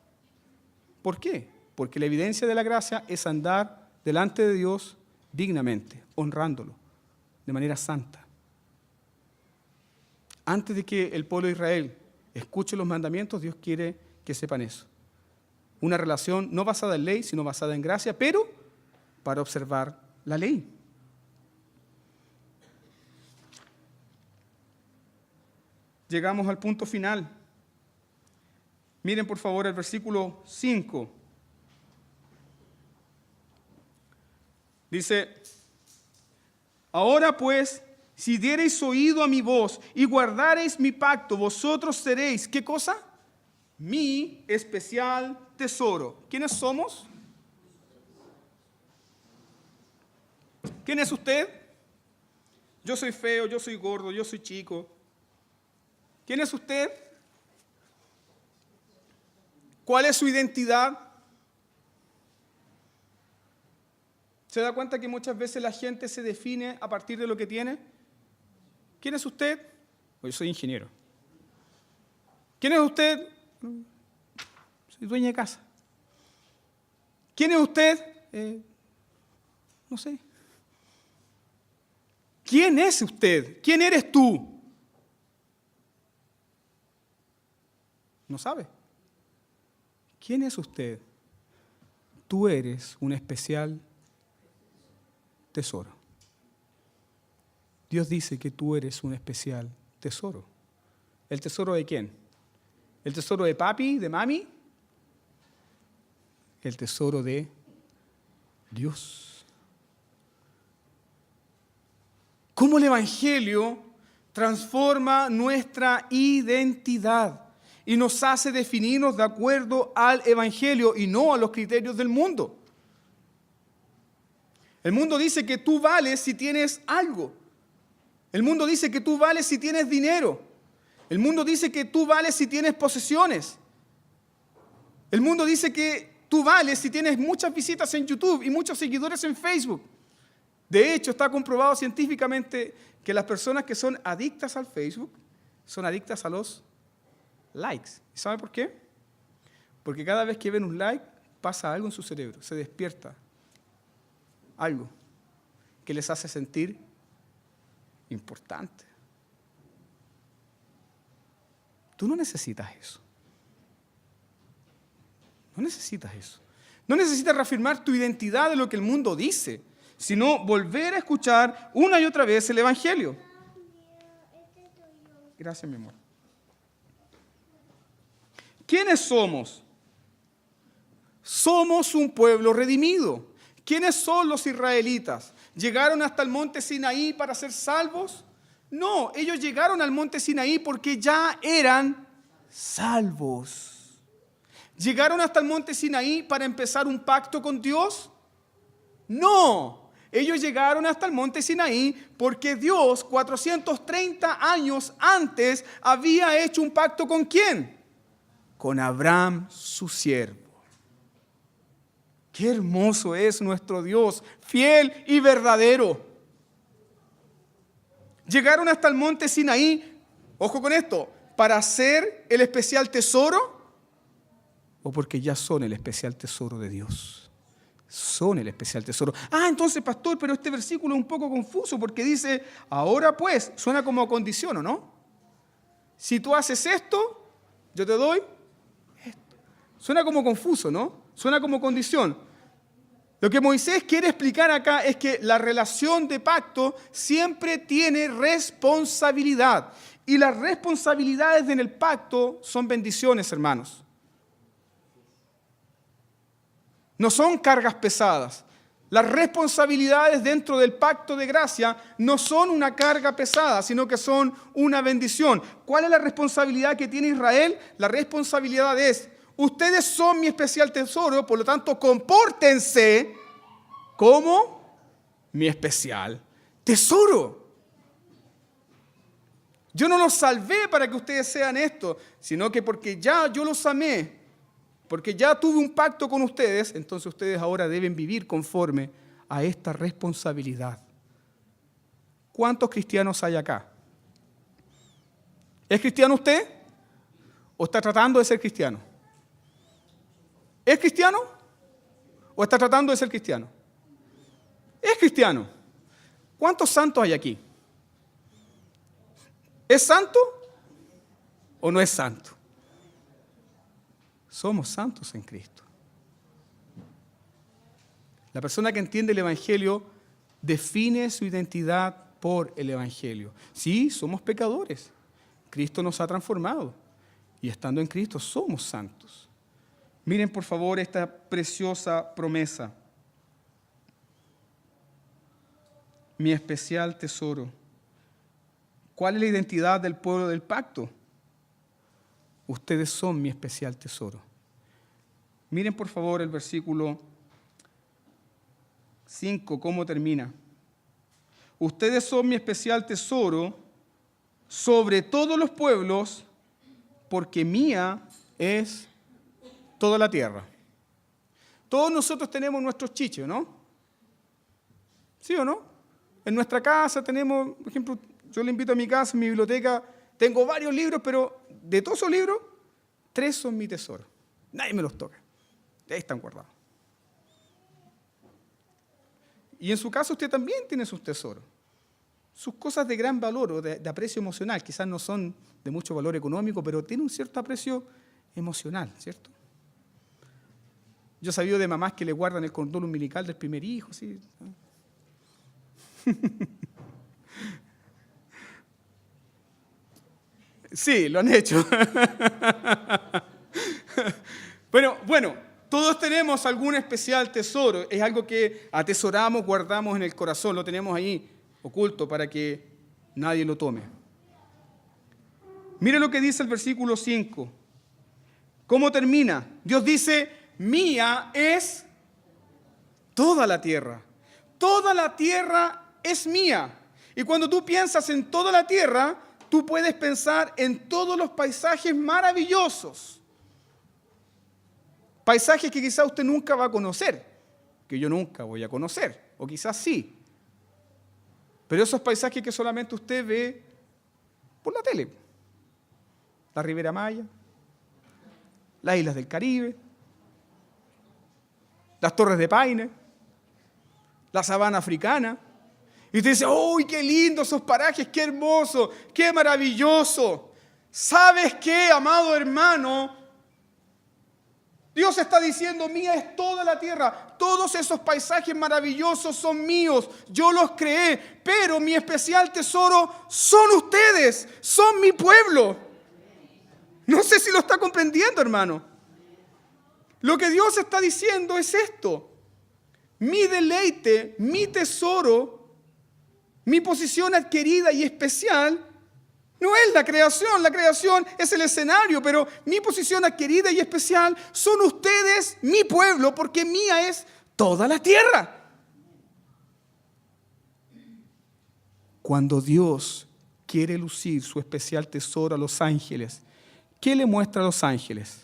¿Por qué? Porque la evidencia de la gracia es andar delante de Dios dignamente, honrándolo, de manera santa. Antes de que el pueblo de Israel escuche los mandamientos, Dios quiere que sepan eso. Una relación no basada en ley, sino basada en gracia, pero para observar la ley. Llegamos al punto final. Miren por favor el versículo 5. Dice, ahora pues, si diereis oído a mi voz y guardareis mi pacto, vosotros seréis, ¿qué cosa? Mi especial tesoro. ¿Quiénes somos? ¿Quién es usted? Yo soy feo, yo soy gordo, yo soy chico. ¿Quién es usted? ¿Cuál es su identidad? ¿Se da cuenta que muchas veces la gente se define a partir de lo que tiene? ¿Quién es usted? Yo soy ingeniero. ¿Quién es usted? Soy dueña de casa. ¿Quién es usted? No sé. ¿Quién es usted? ¿Quién eres tú? No sabe. ¿Quién es usted? Tú eres un especial tesoro. Dios dice que tú eres un especial tesoro. ¿El tesoro de quién? ¿El tesoro de papi, de mami? El tesoro de Dios. ¿Cómo el Evangelio transforma nuestra identidad y nos hace definirnos de acuerdo al Evangelio y no a los criterios del mundo? El mundo dice que tú vales si tienes algo. El mundo dice que tú vales si tienes dinero. El mundo dice que tú vales si tienes posesiones. El mundo dice que tú vales si tienes muchas visitas en YouTube y muchos seguidores en Facebook. De hecho, está comprobado científicamente que las personas que son adictas al Facebook son adictas a los likes. ¿Y sabe por qué? Porque cada vez que ven un like pasa algo en su cerebro, se despierta algo que les hace sentir importante. Tú no necesitas eso. No necesitas eso. No necesitas reafirmar tu identidad de lo que el mundo dice, sino volver a escuchar una y otra vez el Evangelio. Gracias, mi amor. ¿Quiénes somos? Somos un pueblo redimido. ¿Quiénes son los israelitas? ¿Llegaron hasta el monte Sinaí para ser salvos? No, ellos llegaron al monte Sinaí porque ya eran salvos. ¿Llegaron hasta el monte Sinaí para empezar un pacto con Dios? No, ellos llegaron hasta el monte Sinaí porque Dios 430 años antes había hecho un pacto ¿con quién? Con Abraham, su siervo. Qué hermoso es nuestro Dios, fiel y verdadero. Llegaron hasta el monte Sinaí, ojo con esto, para ser el especial tesoro o porque ya son el especial tesoro de Dios. Son el especial tesoro. Entonces, pastor, pero este versículo es un poco confuso porque dice, ahora pues, suena como condición, ¿o no? Si tú haces esto, yo te doy esto. Suena como confuso, ¿no? Suena como condición. Lo que Moisés quiere explicar acá es que la relación de pacto siempre tiene responsabilidad. Y las responsabilidades en el pacto son bendiciones, hermanos. No son cargas pesadas. Las responsabilidades dentro del pacto de gracia no son una carga pesada, sino que son una bendición. ¿Cuál es la responsabilidad que tiene Israel? La responsabilidad es: ustedes son mi especial tesoro, por lo tanto, compórtense como mi especial tesoro. Yo no los salvé para que ustedes sean esto, sino que porque ya yo los amé, porque ya tuve un pacto con ustedes, entonces ustedes ahora deben vivir conforme a esta responsabilidad. ¿Cuántos cristianos hay acá? ¿Es cristiano usted? ¿O está tratando de ser cristiano? ¿Es cristiano? ¿O está tratando de ser cristiano? Es cristiano. ¿Cuántos santos hay aquí? ¿Es santo o no es santo? Somos santos en Cristo. La persona que entiende el Evangelio define su identidad por el Evangelio. Sí, somos pecadores. Cristo nos ha transformado. Y estando en Cristo somos santos. Miren por favor esta preciosa promesa. Mi especial tesoro. ¿Cuál es la identidad del pueblo del pacto? Ustedes son mi especial tesoro. Miren por favor el versículo 5, cómo termina. Ustedes son mi especial tesoro sobre todos los pueblos, porque mía es toda la tierra. Todos nosotros tenemos nuestros chiches, ¿no? ¿Sí o no? En nuestra casa tenemos, por ejemplo, yo le invito a mi casa, en mi biblioteca, tengo varios libros, pero de todos esos libros, 3 son mi tesoro. Nadie me los toca. Ahí están guardados. Y en su caso usted también tiene sus tesoros. Sus cosas de gran valor o de aprecio emocional. Quizás no son de mucho valor económico, pero tiene un cierto aprecio emocional, ¿cierto? Yo he sabido de mamás que le guardan el cordón umbilical del primer hijo, ¿sí? Sí, lo han hecho. Bueno, todos tenemos algún especial tesoro. Es algo que atesoramos, guardamos en el corazón, lo tenemos ahí oculto para que nadie lo tome. Mire lo que dice el versículo 5. ¿Cómo termina? Dios dice, mía es toda la tierra. Toda la tierra es mía. Y cuando tú piensas en toda la tierra, tú puedes pensar en todos los paisajes maravillosos. Paisajes que quizás usted nunca va a conocer, que yo nunca voy a conocer, o quizás sí. Pero esos paisajes que solamente usted ve por la tele. La Ribera Maya, las islas del Caribe, las Torres de Paine, la sabana africana. Y usted dice, ¡uy, qué lindo esos parajes, qué hermoso, qué maravilloso! ¿Sabes qué, amado hermano? Dios está diciendo, mía es toda la tierra. Todos esos paisajes maravillosos son míos. Yo los creé, pero mi especial tesoro son ustedes, son mi pueblo. No sé si lo está comprendiendo, hermano. Lo que Dios está diciendo es esto. Mi deleite, mi tesoro, mi posición adquirida y especial no es la creación es el escenario, pero mi posición adquirida y especial son ustedes, mi pueblo, porque mía es toda la tierra. Cuando Dios quiere lucir su especial tesoro a los ángeles, ¿qué le muestra a los ángeles?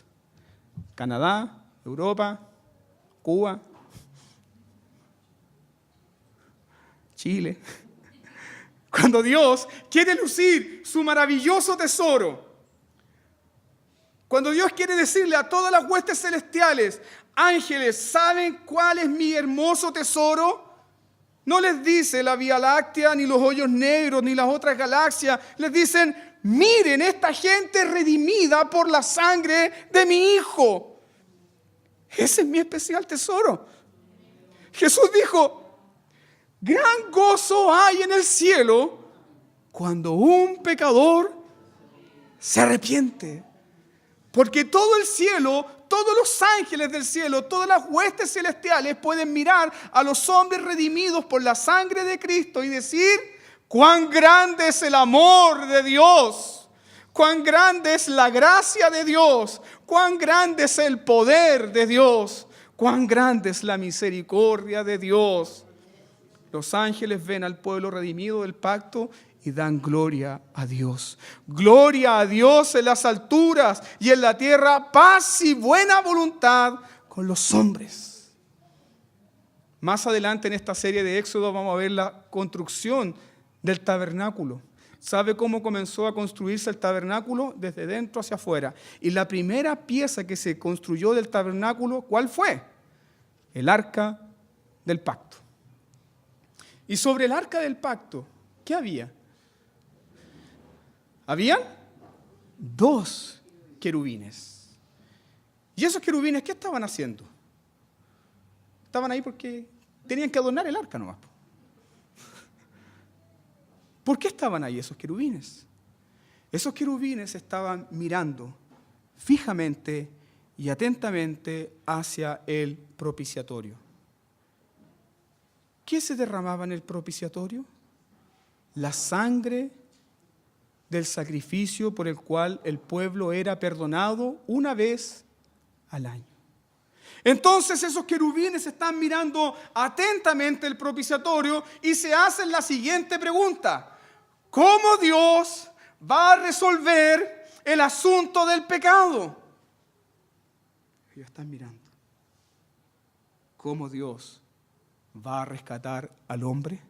Canadá, Europa, Cuba, Chile. Cuando Dios quiere lucir su maravilloso tesoro, cuando Dios quiere decirle a todas las huestes celestiales, ángeles, ¿saben cuál es mi hermoso tesoro? No les dice la Vía Láctea, ni los hoyos negros, ni las otras galaxias. Les dicen, miren esta gente redimida por la sangre de mi Hijo. Ese es mi especial tesoro. Jesús dijo, gran gozo hay en el cielo cuando un pecador se arrepiente. Porque todo el cielo, todos los ángeles del cielo, todas las huestes celestiales pueden mirar a los hombres redimidos por la sangre de Cristo y decir, cuán grande es el amor de Dios, cuán grande es la gracia de Dios, cuán grande es el poder de Dios, cuán grande es la misericordia de Dios. Los ángeles ven al pueblo redimido del pacto y dan gloria a Dios. Gloria a Dios en las alturas y en la tierra paz y buena voluntad con los hombres. Más adelante en esta serie de Éxodo vamos a ver la construcción del tabernáculo. ¿Sabe cómo comenzó a construirse el tabernáculo? Desde dentro hacia afuera. Y la primera pieza que se construyó del tabernáculo, ¿cuál fue? El arca del pacto. Y sobre el arca del pacto, ¿qué había? Habían 2 querubines. ¿Y esos querubines qué estaban haciendo? Estaban ahí porque tenían que adornar el arca nomás. ¿Por qué estaban ahí esos querubines? Esos querubines estaban mirando fijamente y atentamente hacia el propiciatorio. ¿Qué se derramaba en el propiciatorio? La sangre del sacrificio por el cual el pueblo era perdonado una vez al año. Entonces esos querubines están mirando atentamente el propiciatorio y se hacen la siguiente pregunta: ¿cómo Dios va a resolver el asunto del pecado? Ellos están mirando. ¿Cómo Dios va a rescatar al hombre?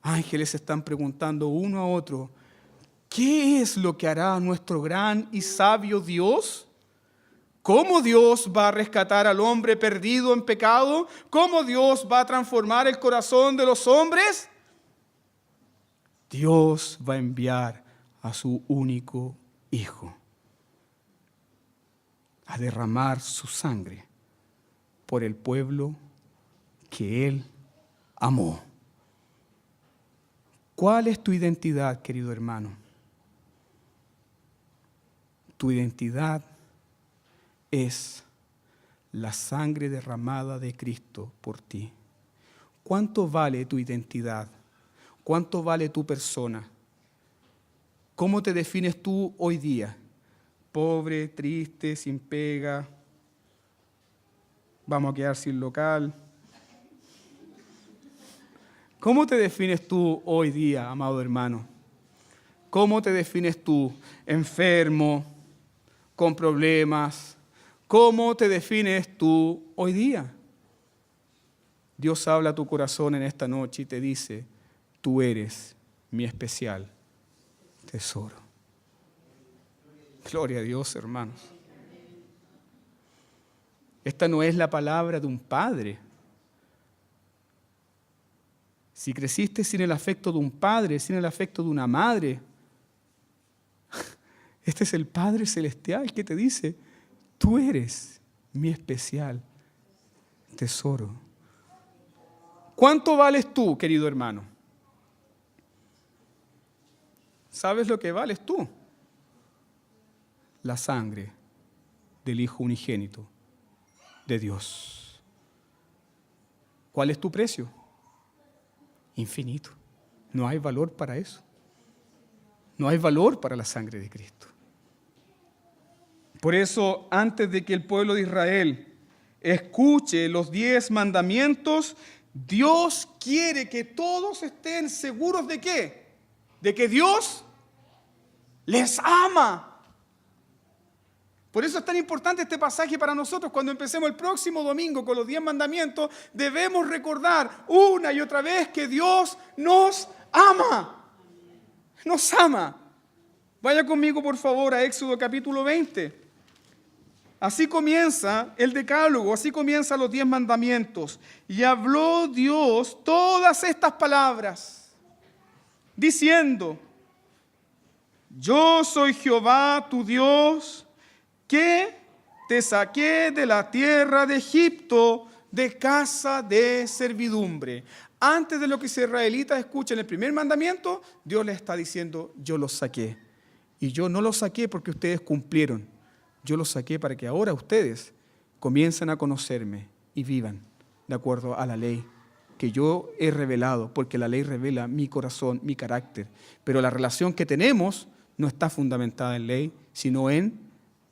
Ángeles están preguntando uno a otro: ¿qué es lo que hará nuestro gran y sabio Dios? ¿Cómo Dios va a rescatar al hombre perdido en pecado? ¿Cómo Dios va a transformar el corazón de los hombres? Dios va a enviar a su único Hijo a derramar su sangre por el pueblo que Él amó. ¿Cuál es tu identidad, querido hermano? Tu identidad es la sangre derramada de Cristo por ti. ¿Cuánto vale tu identidad? ¿Cuánto vale tu persona? ¿Cómo te defines tú hoy día? Pobre, triste, sin pega. Vamos a quedar sin local. ¿Cómo te defines tú hoy día, amado hermano? ¿Cómo te defines tú? Enfermo, con problemas. ¿Cómo te defines tú hoy día? Dios habla a tu corazón en esta noche y te dice: tú eres mi especial tesoro. Gloria a Dios, hermanos. Esta no es la palabra de un padre. Si creciste sin el afecto de un padre, sin el afecto de una madre, este es el Padre Celestial que te dice: tú eres mi especial tesoro. ¿Cuánto vales tú, querido hermano? ¿Sabes lo que vales tú? La sangre del Hijo unigénito de Dios. ¿Cuál es tu precio? Infinito. No hay valor para eso. No hay valor para la sangre de Cristo. Por eso, antes de que el pueblo de Israel escuche los 10 mandamientos, Dios quiere que todos estén seguros ¿de qué? De que Dios les ama. Por eso es tan importante este pasaje para nosotros. Cuando empecemos el próximo domingo con los 10 mandamientos, debemos recordar una y otra vez que Dios nos ama. Nos ama. Vaya conmigo, por favor, a Éxodo capítulo 20. Así comienza el decálogo, así comienzan los 10 mandamientos. Y habló Dios todas estas palabras, diciendo: yo soy Jehová tu Dios, que te saqué de la tierra de Egipto, de casa de servidumbre. Antes de lo que los israelitas escuchen el primer mandamiento, Dios les está diciendo: yo los saqué. Y yo no los saqué porque ustedes cumplieron. Yo los saqué para que ahora ustedes comiencen a conocerme y vivan de acuerdo a la ley que yo he revelado, porque la ley revela mi corazón, mi carácter. Pero la relación que tenemos no está fundamentada en ley, sino en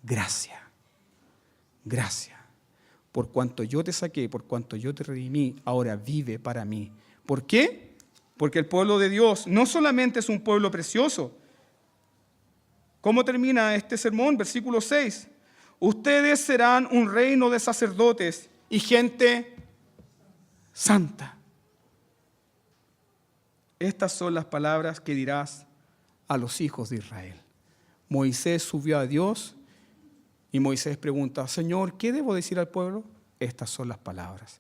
gracia. Gracia. Por cuanto yo te saqué, por cuanto yo te redimí, ahora vive para mí. ¿Por qué? Porque el pueblo de Dios no solamente es un pueblo precioso. ¿Cómo termina este sermón? Versículo 6. Ustedes serán un reino de sacerdotes y gente santa. Estas son las palabras que dirás a los hijos de Israel. Moisés subió a Dios y Moisés pregunta, Señor, ¿qué debo decir al pueblo? Estas son las palabras.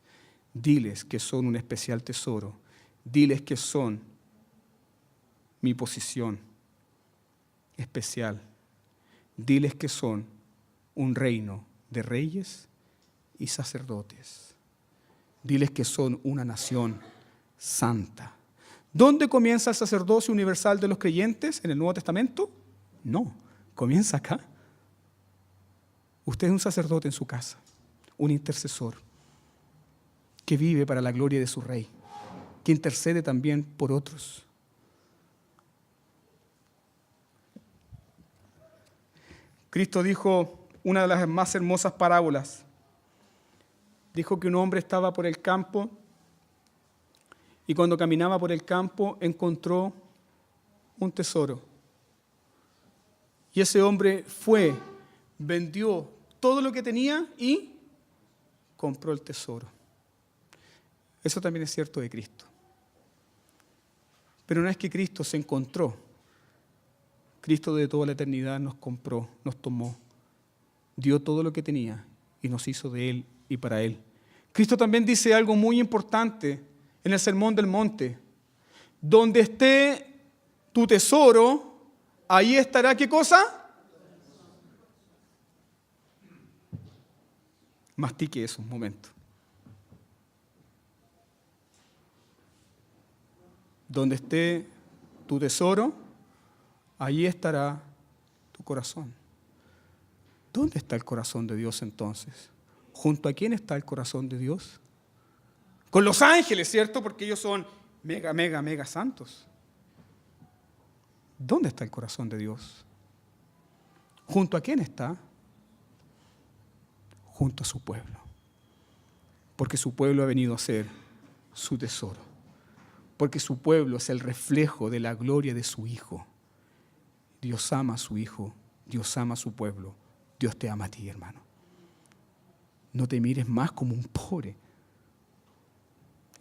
Diles que son un especial tesoro. Diles que son mi posición especial. Diles que son un reino de reyes y sacerdotes. Diles que son una nación santa. ¿Dónde comienza el sacerdocio universal de los creyentes? ¿En el Nuevo Testamento? No, comienza acá. Usted es un sacerdote en su casa, un intercesor que vive para la gloria de su Rey, que intercede también por otros. Cristo dijo una de las más hermosas parábolas. Dijo que un hombre estaba por el campo y cuando caminaba por el campo encontró un tesoro. Y ese hombre fue, vendió todo lo que tenía y compró el tesoro. Eso también es cierto de Cristo. Pero no es que Cristo se encontró. Cristo de toda la eternidad nos compró, nos tomó, dio todo lo que tenía y nos hizo de Él y para Él. Cristo también dice algo muy importante en el Sermón del Monte. Donde esté tu tesoro, ahí estará, ¿qué cosa? Mastique eso un momento. Donde esté tu tesoro, ahí estará tu corazón. ¿Dónde está el corazón de Dios entonces? ¿Junto a quién está el corazón de Dios? Con los ángeles, ¿cierto? Porque ellos son mega santos. ¿Dónde está el corazón de Dios? ¿Junto a quién está? Junto a su pueblo. Porque su pueblo ha venido a ser su tesoro. Porque su pueblo es el reflejo de la gloria de su Hijo. Dios ama a su Hijo, Dios ama a su pueblo, Dios te ama a ti, hermano. No te mires más como un pobre.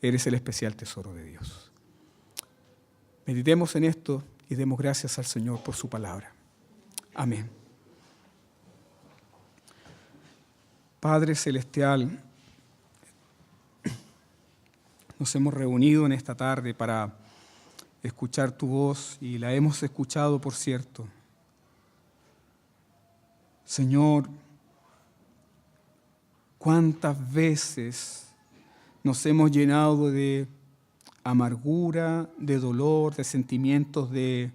Eres el especial tesoro de Dios. Meditemos en esto y demos gracias al Señor por su palabra. Amén. Padre Celestial, nos hemos reunido en esta tarde para escuchar tu voz y la hemos escuchado, por cierto. Señor, ¿cuántas veces nos hemos llenado de amargura, de dolor, de sentimientos de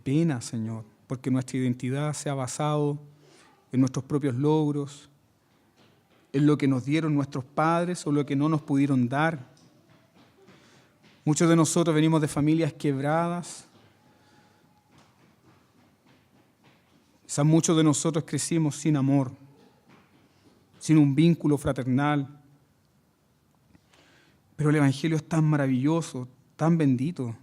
pena, Señor? Porque nuestra identidad se ha basado en nuestros propios logros, en lo que nos dieron nuestros padres o lo que no nos pudieron dar. Muchos de nosotros venimos de familias quebradas. Quizás muchos de nosotros crecimos sin amor, sin un vínculo fraternal. Pero el Evangelio es tan maravilloso, tan bendito.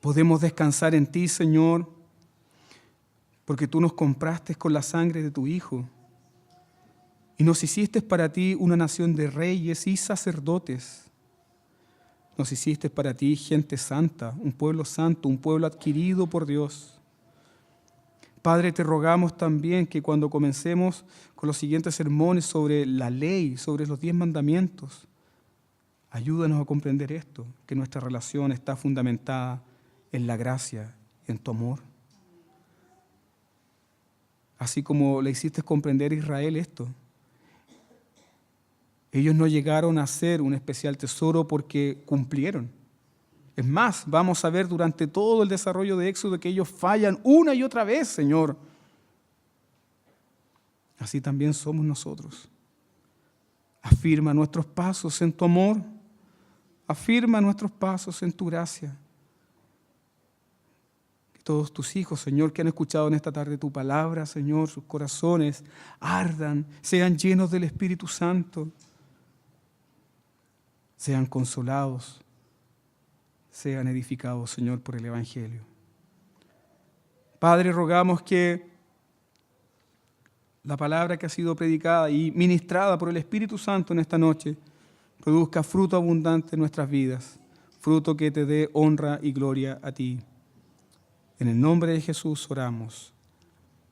Podemos descansar en ti, Señor, porque tú nos compraste con la sangre de tu Hijo y nos hiciste para ti una nación de reyes y sacerdotes. Nos hiciste para ti gente santa, un pueblo adquirido por Dios. Padre, te rogamos también que cuando comencemos con los siguientes sermones sobre la ley, sobre los 10 mandamientos, ayúdanos a comprender esto, que nuestra relación está fundamentada en la gracia y en tu amor. Así como le hiciste comprender a Israel esto. Ellos no llegaron a ser un especial tesoro porque cumplieron. Es más, vamos a ver durante todo el desarrollo de Éxodo que ellos fallan una y otra vez, Señor. Así también somos nosotros. Afirma nuestros pasos en tu amor. Afirma nuestros pasos en tu gracia. Que todos tus hijos, Señor, que han escuchado en esta tarde tu palabra, Señor, sus corazones ardan, sean llenos del Espíritu Santo. Sean consolados, sean edificados, Señor, por el Evangelio. Padre, rogamos que la palabra que ha sido predicada y ministrada por el Espíritu Santo en esta noche produzca fruto abundante en nuestras vidas, fruto que te dé honra y gloria a ti. En el nombre de Jesús oramos.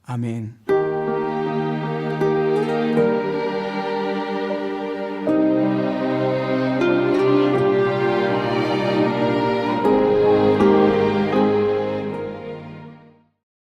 Amén.